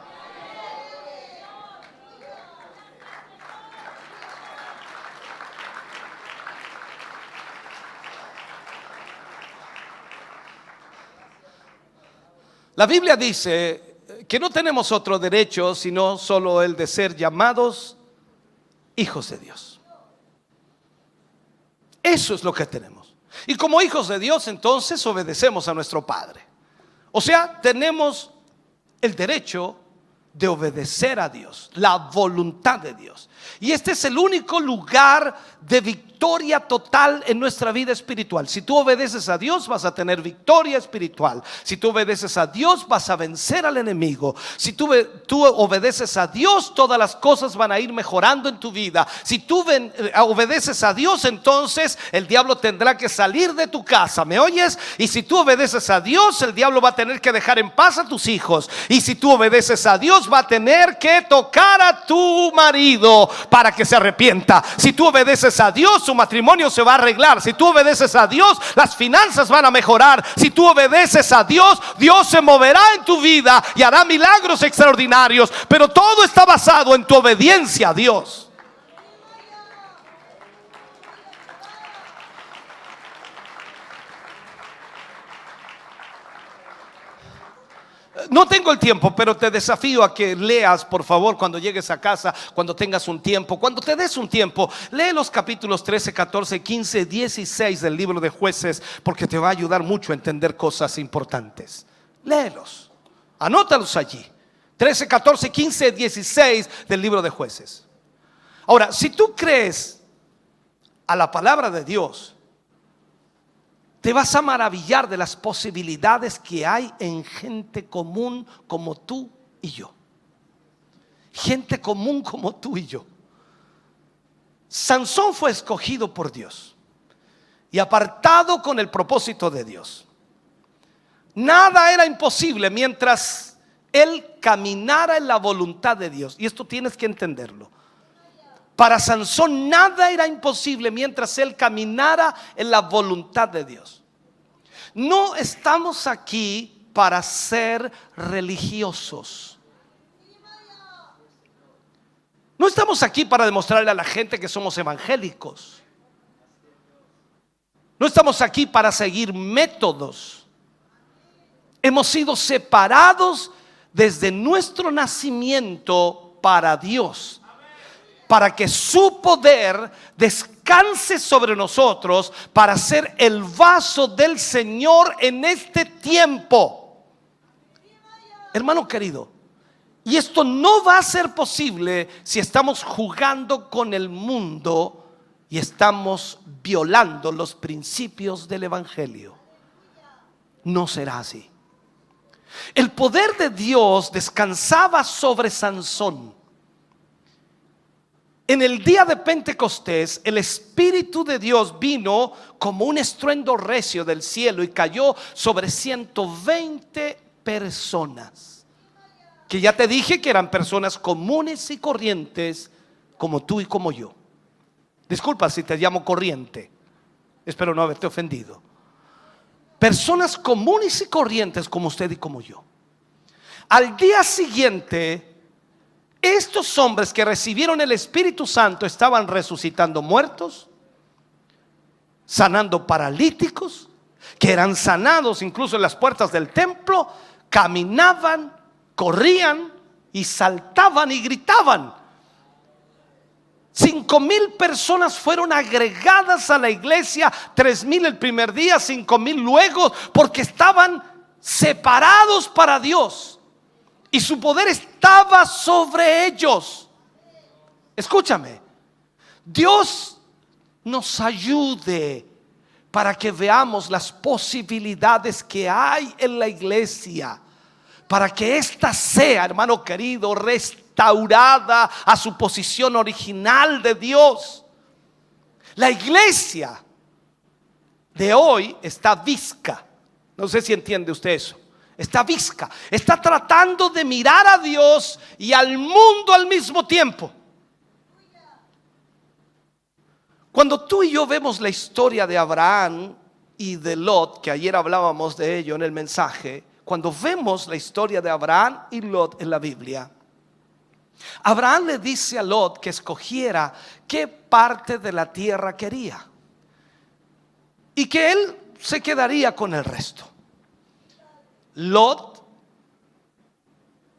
La Biblia dice que no tenemos otro derecho sino solo el de ser llamados hijos de Dios. Eso es lo que tenemos. Y como hijos de Dios, entonces obedecemos a nuestro Padre. O sea, tenemos el derecho de obedecer a Dios, la voluntad de Dios. Y este es el único lugar de victoria total en nuestra vida espiritual. Si tú obedeces a Dios, vas a tener victoria espiritual. Si tú obedeces a Dios, vas a vencer al enemigo. Si tú obedeces a Dios, todas las cosas van a ir mejorando en tu vida. Si tú obedeces a Dios, entonces el diablo tendrá que salir de tu casa. ¿Me oyes? Y si tú obedeces a Dios, el diablo va a tener que dejar en paz a tus hijos. Y si tú obedeces a Dios, va a tener que tocar a tu marido para que se arrepienta. Si tú obedeces a Dios, su matrimonio se va a arreglar. Si tú obedeces a Dios, las finanzas van a mejorar. Si tú obedeces a Dios, Dios se moverá en tu vida y hará milagros extraordinarios. Pero todo está basado en tu obediencia a Dios. No tengo el tiempo, pero te desafío a que leas, por favor, cuando llegues a casa, cuando tengas un tiempo, cuando te des un tiempo, lee los capítulos 13, 14, 15, 16 del libro de Jueces, porque te va a ayudar mucho a entender cosas importantes. Léelos, anótalos allí. 13, 14, 15, 16 del libro de Jueces. Ahora, si tú crees a la palabra de Dios, te vas a maravillar de las posibilidades que hay en gente común como tú y yo. Gente común como tú y yo. Sansón fue escogido por Dios y apartado con el propósito de Dios. Nada era imposible mientras él caminara en la voluntad de Dios. Y esto tienes que entenderlo. Para Sansón nada era imposible mientras él caminara en la voluntad de Dios. No estamos aquí para ser religiosos. No estamos aquí para demostrarle a la gente que somos evangélicos. No estamos aquí para seguir métodos. Hemos sido separados desde nuestro nacimiento para Dios, para que su poder descanse sobre nosotros, para ser el vaso del Señor en este tiempo. Hermano querido, y esto no va a ser posible si estamos jugando con el mundo y estamos violando los principios del evangelio. No será así. El poder de Dios descansaba sobre Sansón. En el día de Pentecostés, el Espíritu de Dios vino como un estruendo recio del cielo y cayó sobre 120 personas. Que ya te dije que eran personas comunes y corrientes como tú y como yo. Disculpa si te llamo corriente, espero no haberte ofendido. Personas comunes y corrientes como usted y como yo. Al día siguiente, estos hombres que recibieron el Espíritu Santo estaban resucitando muertos, sanando paralíticos, que eran sanados incluso en las puertas del templo, caminaban, corrían y saltaban y gritaban. 5,000 personas fueron agregadas a la iglesia, 3,000 el primer día, 5,000 luego, porque estaban separados para Dios y su poder estaba sobre ellos. Escúchame, Dios nos ayude para que veamos las posibilidades que hay en la iglesia, para que ésta sea, hermano querido, restaurada a su posición original de Dios. La iglesia de hoy está visca. No sé si entiende usted eso. Está visca, está tratando de mirar a Dios y al mundo al mismo tiempo. Cuando tú y yo vemos la historia de Abraham y de Lot, que ayer hablábamos de ello en el mensaje, cuando vemos la historia de Abraham y Lot en la Biblia, Abraham le dice a Lot que escogiera qué parte de la tierra quería y que él se quedaría con el resto. Lot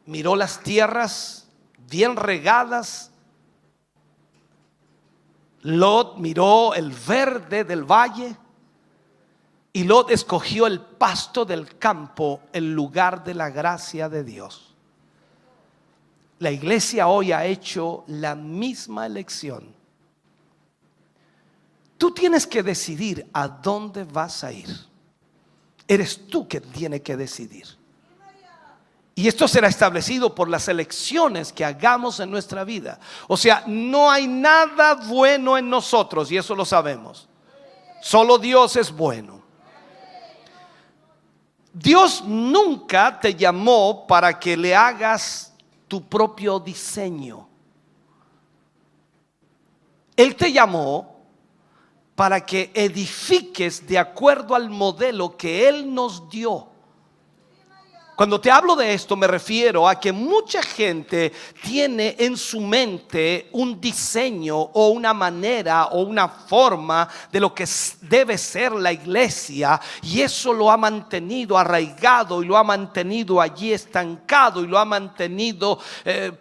miró las tierras bien regadas. Lot miró el verde del valle. Y Lot escogió el pasto del campo en lugar de la gracia de Dios. La iglesia hoy ha hecho la misma elección. Tú tienes que decidir a dónde vas a ir. Eres tú quien tiene que decidir. Y esto será establecido por las elecciones que hagamos en nuestra vida. O sea, no hay nada bueno en nosotros, y eso lo sabemos. Solo Dios es bueno. Dios nunca te llamó para que le hagas tu propio diseño. Él te llamó para que edifiques de acuerdo al modelo que Él nos dio. Cuando te hablo de esto me refiero a que mucha gente tiene en su mente un diseño o una manera o una forma de lo que debe ser la iglesia, y eso lo ha mantenido arraigado y lo ha mantenido allí estancado y lo ha mantenido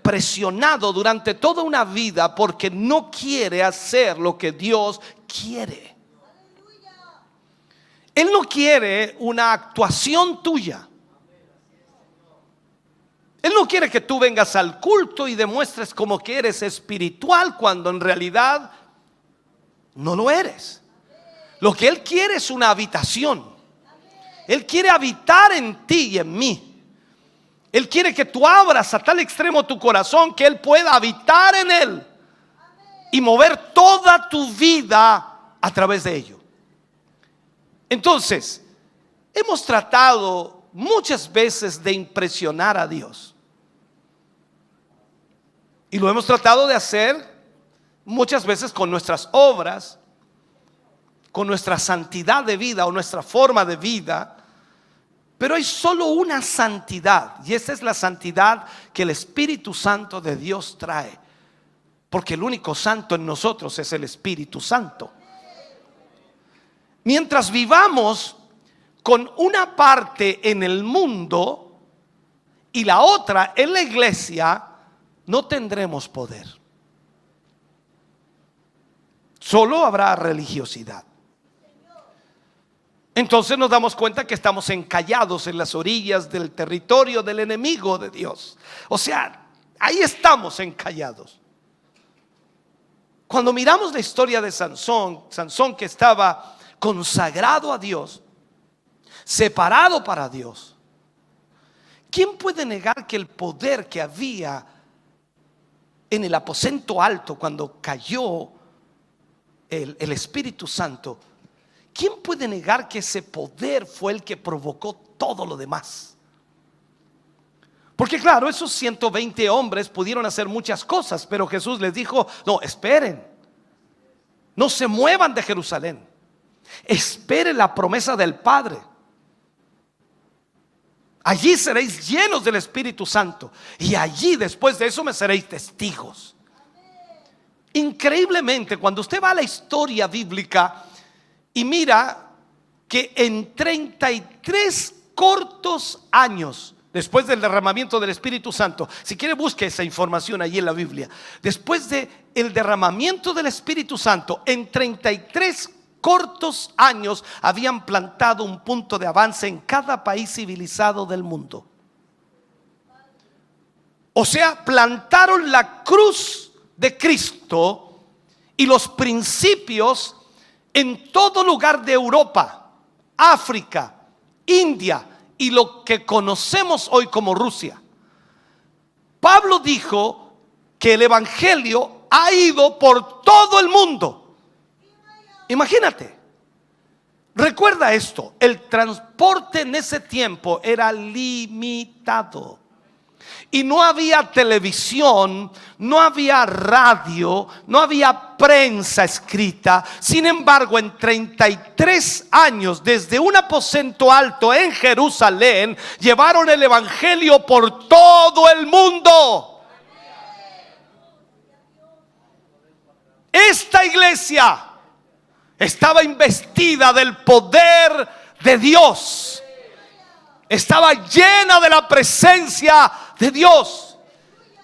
presionado durante toda una vida, porque no quiere hacer lo que Dios quiere. Él no quiere una actuación tuya. Él no quiere que tú vengas al culto y demuestres como que eres espiritual cuando en realidad no lo eres. Lo que Él quiere es una habitación. Él quiere habitar en ti y en mí. Él quiere que tú abras a tal extremo tu corazón que Él pueda habitar en él y mover toda tu vida a través de ello. Entonces, hemos tratado muchas veces de impresionar a Dios. Y lo hemos tratado de hacer muchas veces con nuestras obras, con nuestra santidad de vida o nuestra forma de vida. Pero hay solo una santidad, y esa es la santidad que el Espíritu Santo de Dios trae. Porque el único santo en nosotros es el Espíritu Santo. Mientras vivamos con una parte en el mundo y la otra en la iglesia, no tendremos poder. Solo habrá religiosidad. Entonces nos damos cuenta que estamos encallados en las orillas del territorio del enemigo de Dios. O sea, ahí estamos encallados. Cuando miramos la historia de Sansón que estaba consagrado a Dios, separado para Dios, ¿quién puede negar que el poder que había en el aposento alto, cuando cayó el Espíritu Santo, ¿quién puede negar que ese poder fue el que provocó todo lo demás? Porque claro, esos 120 hombres pudieron hacer muchas cosas, pero Jesús les dijo: no, esperen, no se muevan de Jerusalén, esperen la promesa del Padre. Allí seréis llenos del Espíritu Santo, y allí después de eso me seréis testigos. Increíblemente, cuando usted va a la historia bíblica y mira que en 33 cortos años después del derramamiento del Espíritu Santo, si quiere busque esa información allí en la Biblia, después del derramamiento del Espíritu Santo, en 33 cortos años habían plantado un punto de avance en cada país civilizado del mundo. O sea, plantaron la cruz de Cristo y los principios en todo lugar de Europa, África, India y lo que conocemos hoy como Rusia. Pablo dijo que el evangelio ha ido por todo el mundo. Imagínate, recuerda esto: el transporte en ese tiempo era limitado. Y no había televisión, no había radio, no había prensa escrita. Sin embargo, en 33 años, desde un aposento alto en Jerusalén, llevaron el evangelio por todo el mundo. Esta iglesia estaba investida del poder de Dios. Estaba llena de la presencia de Dios.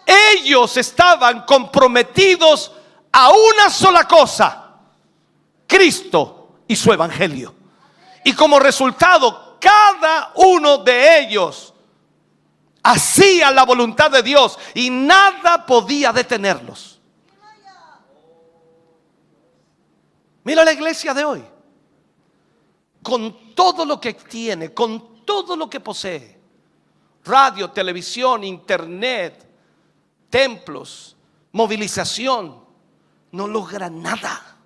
Ellos estaban comprometidos a una sola cosa: Cristo y su evangelio. Y como resultado, cada uno de ellos hacía la voluntad de Dios y nada podía detenerlos. Mira la iglesia de hoy, con todo lo que tiene, con todo lo que posee: radio, televisión, internet, templos, movilización, no logra nada.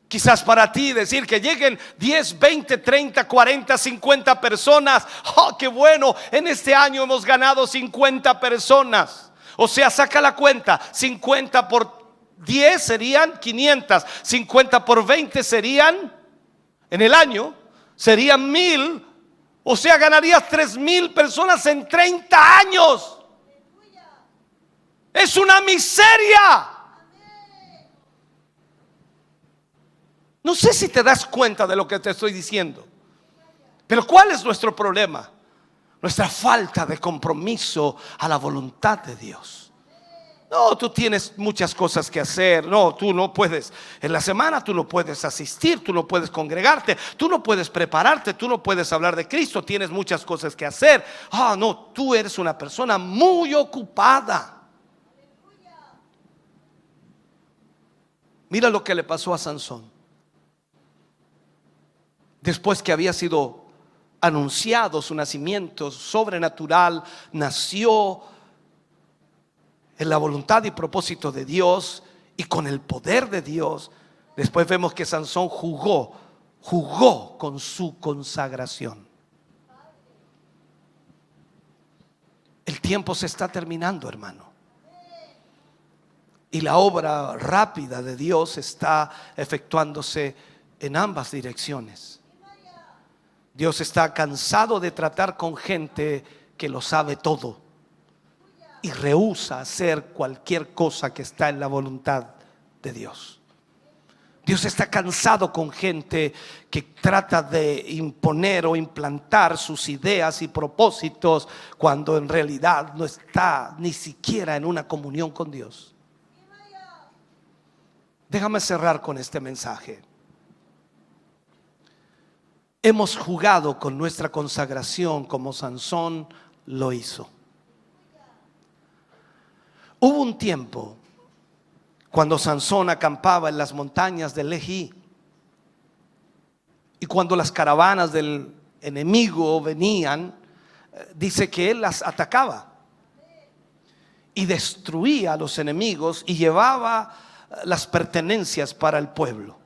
Quizás para ti decir que lleguen 10, 20, 30, 40, 50 personas, ¡oh, qué bueno! En este año hemos ganado 50 personas. O sea, saca la cuenta: 50 por 10 serían 500, 50 por 20 serían, en el año, serían 1000. O sea, ganarías 3000 personas en 30 años. Es una miseria. No sé si te das cuenta de lo que te estoy diciendo. Pero ¿cuál es nuestro problema? Nuestra falta de compromiso a la voluntad de Dios. No, tú tienes muchas cosas que hacer. No, tú no puedes. En la semana tú no puedes asistir, tú no puedes congregarte, tú no puedes prepararte, tú no puedes hablar de Cristo. Tienes muchas cosas que hacer. No, tú eres una persona muy ocupada. Mira lo que le pasó a Sansón. Después que había sido anunciado su nacimiento sobrenatural, nació en la voluntad y propósito de Dios y con el poder de Dios. Después vemos que Sansón jugó con su consagración. El tiempo se está terminando, hermano, y la obra rápida de Dios está efectuándose en ambas direcciones. Dios está cansado de tratar con gente que lo sabe todo y rehúsa hacer cualquier cosa que está en la voluntad de Dios. Dios está cansado con gente que trata de imponer o implantar sus ideas y propósitos cuando en realidad no está ni siquiera en una comunión con Dios. Déjame cerrar con este mensaje. Hemos jugado con nuestra consagración como Sansón lo hizo. Hubo un tiempo cuando Sansón acampaba en las montañas de Lehi, y cuando las caravanas del enemigo venían, dice que él las atacaba. y destruía a los enemigos y llevaba las pertenencias para el pueblo.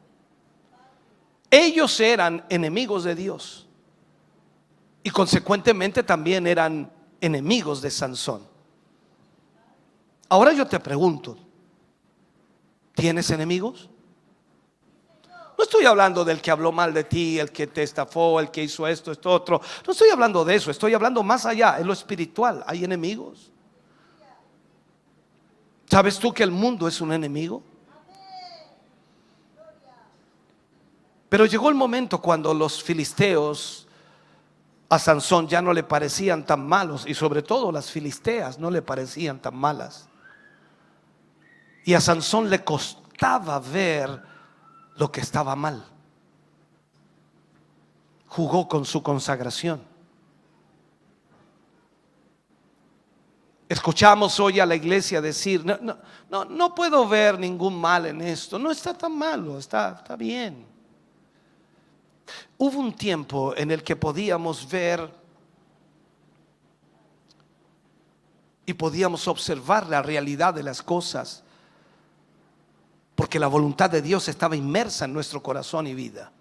Ellos eran enemigos de Dios y consecuentemente también eran enemigos de Sansón. Ahora yo te pregunto, ¿tienes enemigos? No estoy hablando del que habló mal de ti, el que te estafó, el que hizo esto, esto, otro. No estoy hablando de eso, estoy hablando más allá, en lo espiritual. ¿Hay enemigos? ¿Sabes tú que el mundo es un enemigo? Pero llegó el momento cuando los filisteos a Sansón ya no le parecían tan malos, y sobre todo las filisteas no le parecían tan malas. Y a Sansón le costaba ver lo que estaba mal. Jugó con su consagración. Escuchamos hoy a la iglesia decir: no puedo ver ningún mal en esto, no está tan malo, está bien. Hubo un tiempo en el que podíamos ver y podíamos observar la realidad de las cosas, porque la voluntad de Dios estaba inmersa en nuestro corazón y vida.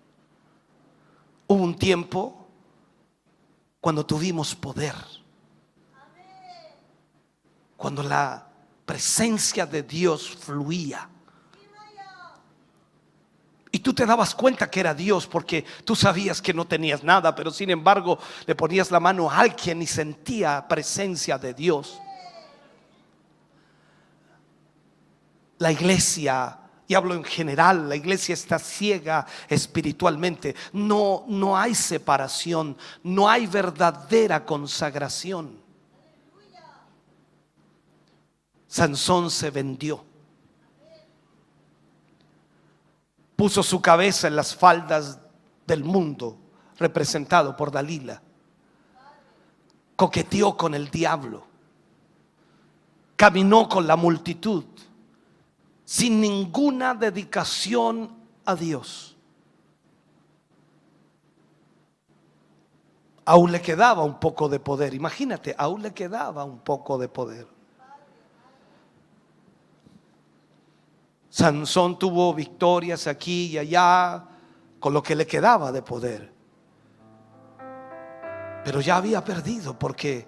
Hubo un tiempo cuando tuvimos poder, cuando la presencia de Dios fluía. Y tú te dabas cuenta que era Dios porque tú sabías que no tenías nada, pero sin embargo le ponías la mano a alguien y sentía presencia de Dios. La iglesia, y hablo en general, la iglesia está ciega espiritualmente. No hay separación, no hay verdadera consagración. Sansón se vendió. Puso su cabeza en las faldas del mundo, representado por Dalila. Coqueteó con el diablo. Caminó con la multitud, sin ninguna dedicación a Dios. Aún le quedaba un poco de poder. Imagínate, aún le quedaba un poco de poder. Sansón tuvo victorias aquí y allá con lo que le quedaba de poder, pero ya había perdido porque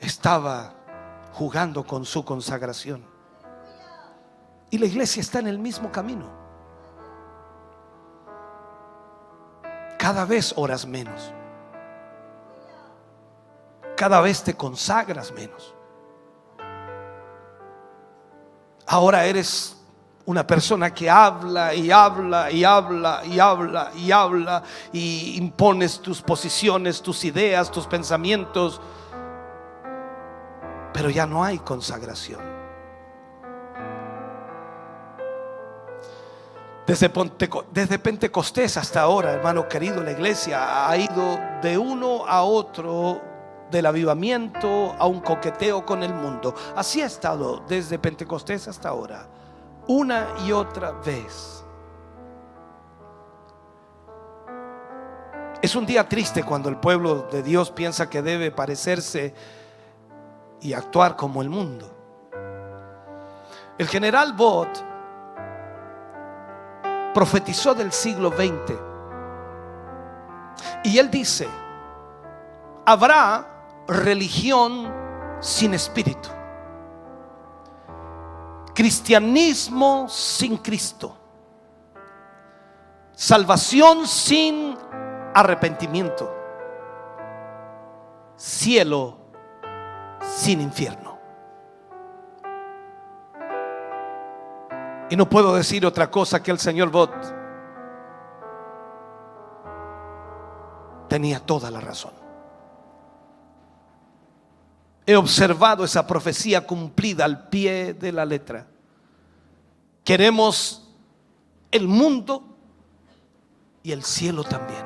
estaba jugando con su consagración. Y la iglesia está en el mismo camino. Cada vez oras menos, cada vez te consagras menos. Ahora eres una persona que habla y habla y habla y habla y habla y impones tus posiciones, tus ideas, tus pensamientos, pero ya no hay consagración. Desde Pentecostés hasta ahora, hermano querido, la iglesia ha ido de uno a otro, del avivamiento a un coqueteo con el mundo. Así ha estado desde Pentecostés hasta ahora, una y otra vez. Es un día triste cuando el pueblo de Dios piensa que debe parecerse y actuar como el mundo. El general Bott profetizó del siglo XX y él dice: habrá religión sin espíritu, cristianismo sin Cristo, salvación sin arrepentimiento, cielo sin infierno. Y no puedo decir otra cosa que el señor Bott tenía toda la razón. He observado esa profecía cumplida al pie de la letra. Queremos el mundo y el cielo también.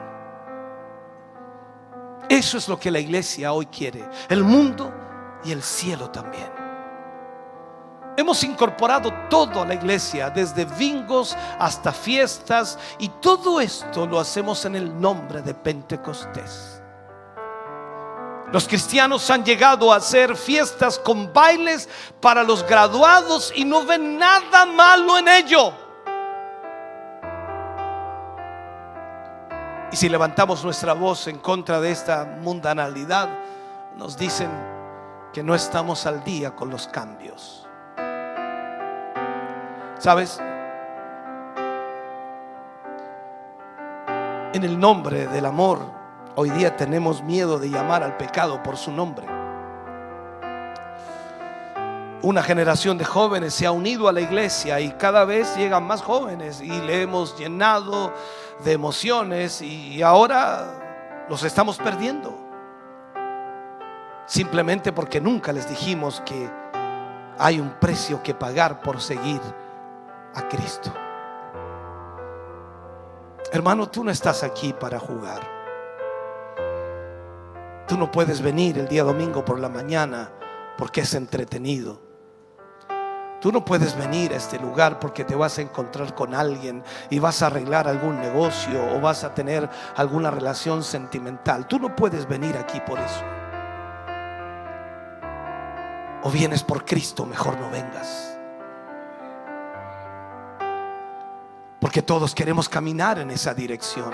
Eso es lo que la iglesia hoy quiere: el mundo y el cielo también. Hemos incorporado todo a la iglesia, desde bingos hasta fiestas, y todo esto lo hacemos en el nombre de Pentecostés. Los cristianos han llegado a hacer fiestas con bailes para los graduados y no ven nada malo en ello. Y si levantamos nuestra voz en contra de esta mundanalidad, nos dicen que no estamos al día con los cambios. ¿Sabes? En el nombre del amor, hoy día tenemos miedo de llamar al pecado por su nombre. Una generación de jóvenes se ha unido a la iglesia y cada vez llegan más jóvenes y le hemos llenado de emociones y ahora los estamos perdiendo. Simplemente porque nunca les dijimos que hay un precio que pagar por seguir a Cristo. Hermano, tú no estás aquí para jugar. Tú no puedes venir el día domingo por la mañana porque es entretenido. Tú no puedes venir a este lugar porque te vas a encontrar con alguien y vas a arreglar algún negocio o vas a tener alguna relación sentimental. Tú no puedes venir aquí por eso. O vienes por Cristo, mejor no vengas. Porque todos queremos caminar en esa dirección.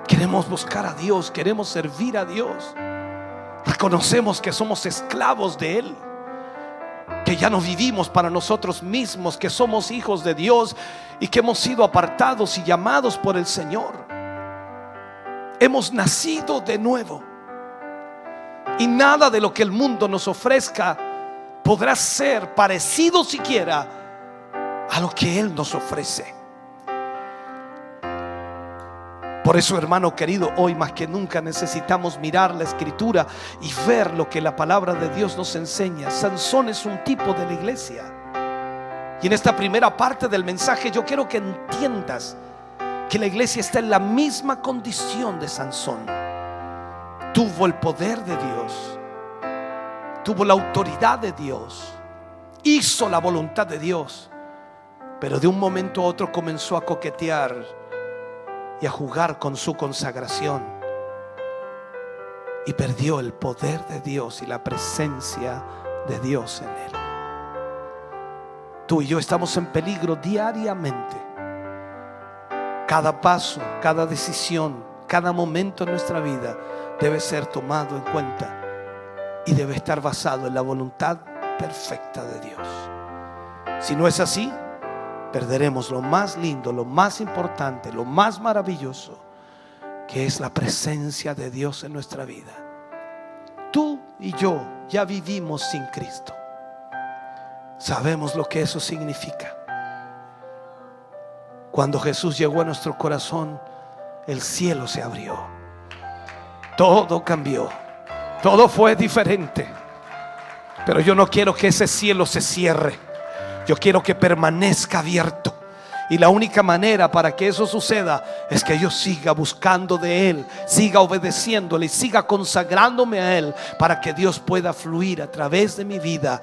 Queremos buscar a Dios, queremos servir a Dios. Reconocemos que somos esclavos de Él, que ya no vivimos para nosotros mismos, que somos hijos de Dios y que hemos sido apartados y llamados por el Señor. Hemos nacido de nuevo y nada de lo que el mundo nos ofrezca podrá ser parecido siquiera a lo que Él nos ofrece. Por eso, hermano querido, hoy más que nunca necesitamos mirar la Escritura y ver lo que la palabra de Dios nos enseña. Sansón es un tipo de la iglesia. Y en esta primera parte del mensaje yo quiero que entiendas que la iglesia está en la misma condición de Sansón. Tuvo el poder de Dios, tuvo la autoridad de Dios, hizo la voluntad de Dios, pero de un momento a otro comenzó a coquetear y a jugar con su consagración y perdió el poder de Dios y la presencia de Dios en él. Tú y yo estamos en peligro diariamente. Cada paso, cada decisión, cada momento en nuestra vida debe ser tomado en cuenta y debe estar basado en la voluntad perfecta de Dios. Si no es así, perderemos lo más lindo, lo más importante, lo más maravilloso, que es la presencia de Dios en nuestra vida. Tú y yo ya vivimos sin Cristo. Sabemos lo que eso significa. Cuando Jesús llegó a nuestro corazón, el cielo se abrió. Todo cambió. Todo fue diferente. Pero yo no quiero que ese cielo se cierre. Yo quiero que permanezca abierto. Y la única manera para que eso suceda es que yo siga buscando de Él, siga obedeciéndole, siga consagrándome a Él, para que Dios pueda fluir a través de mi vida.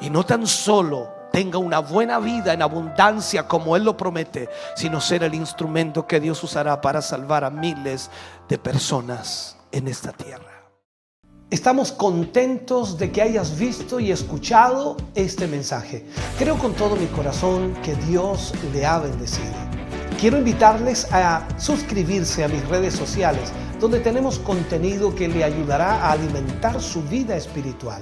Y no tan solo tenga una buena vida en abundancia como Él lo promete, sino ser el instrumento que Dios usará para salvar a miles de personas en esta tierra. Estamos contentos de que hayas visto y escuchado este mensaje. Creo con todo mi corazón que Dios le ha bendecido. Quiero invitarles a suscribirse a mis redes sociales, donde tenemos contenido que le ayudará a alimentar su vida espiritual.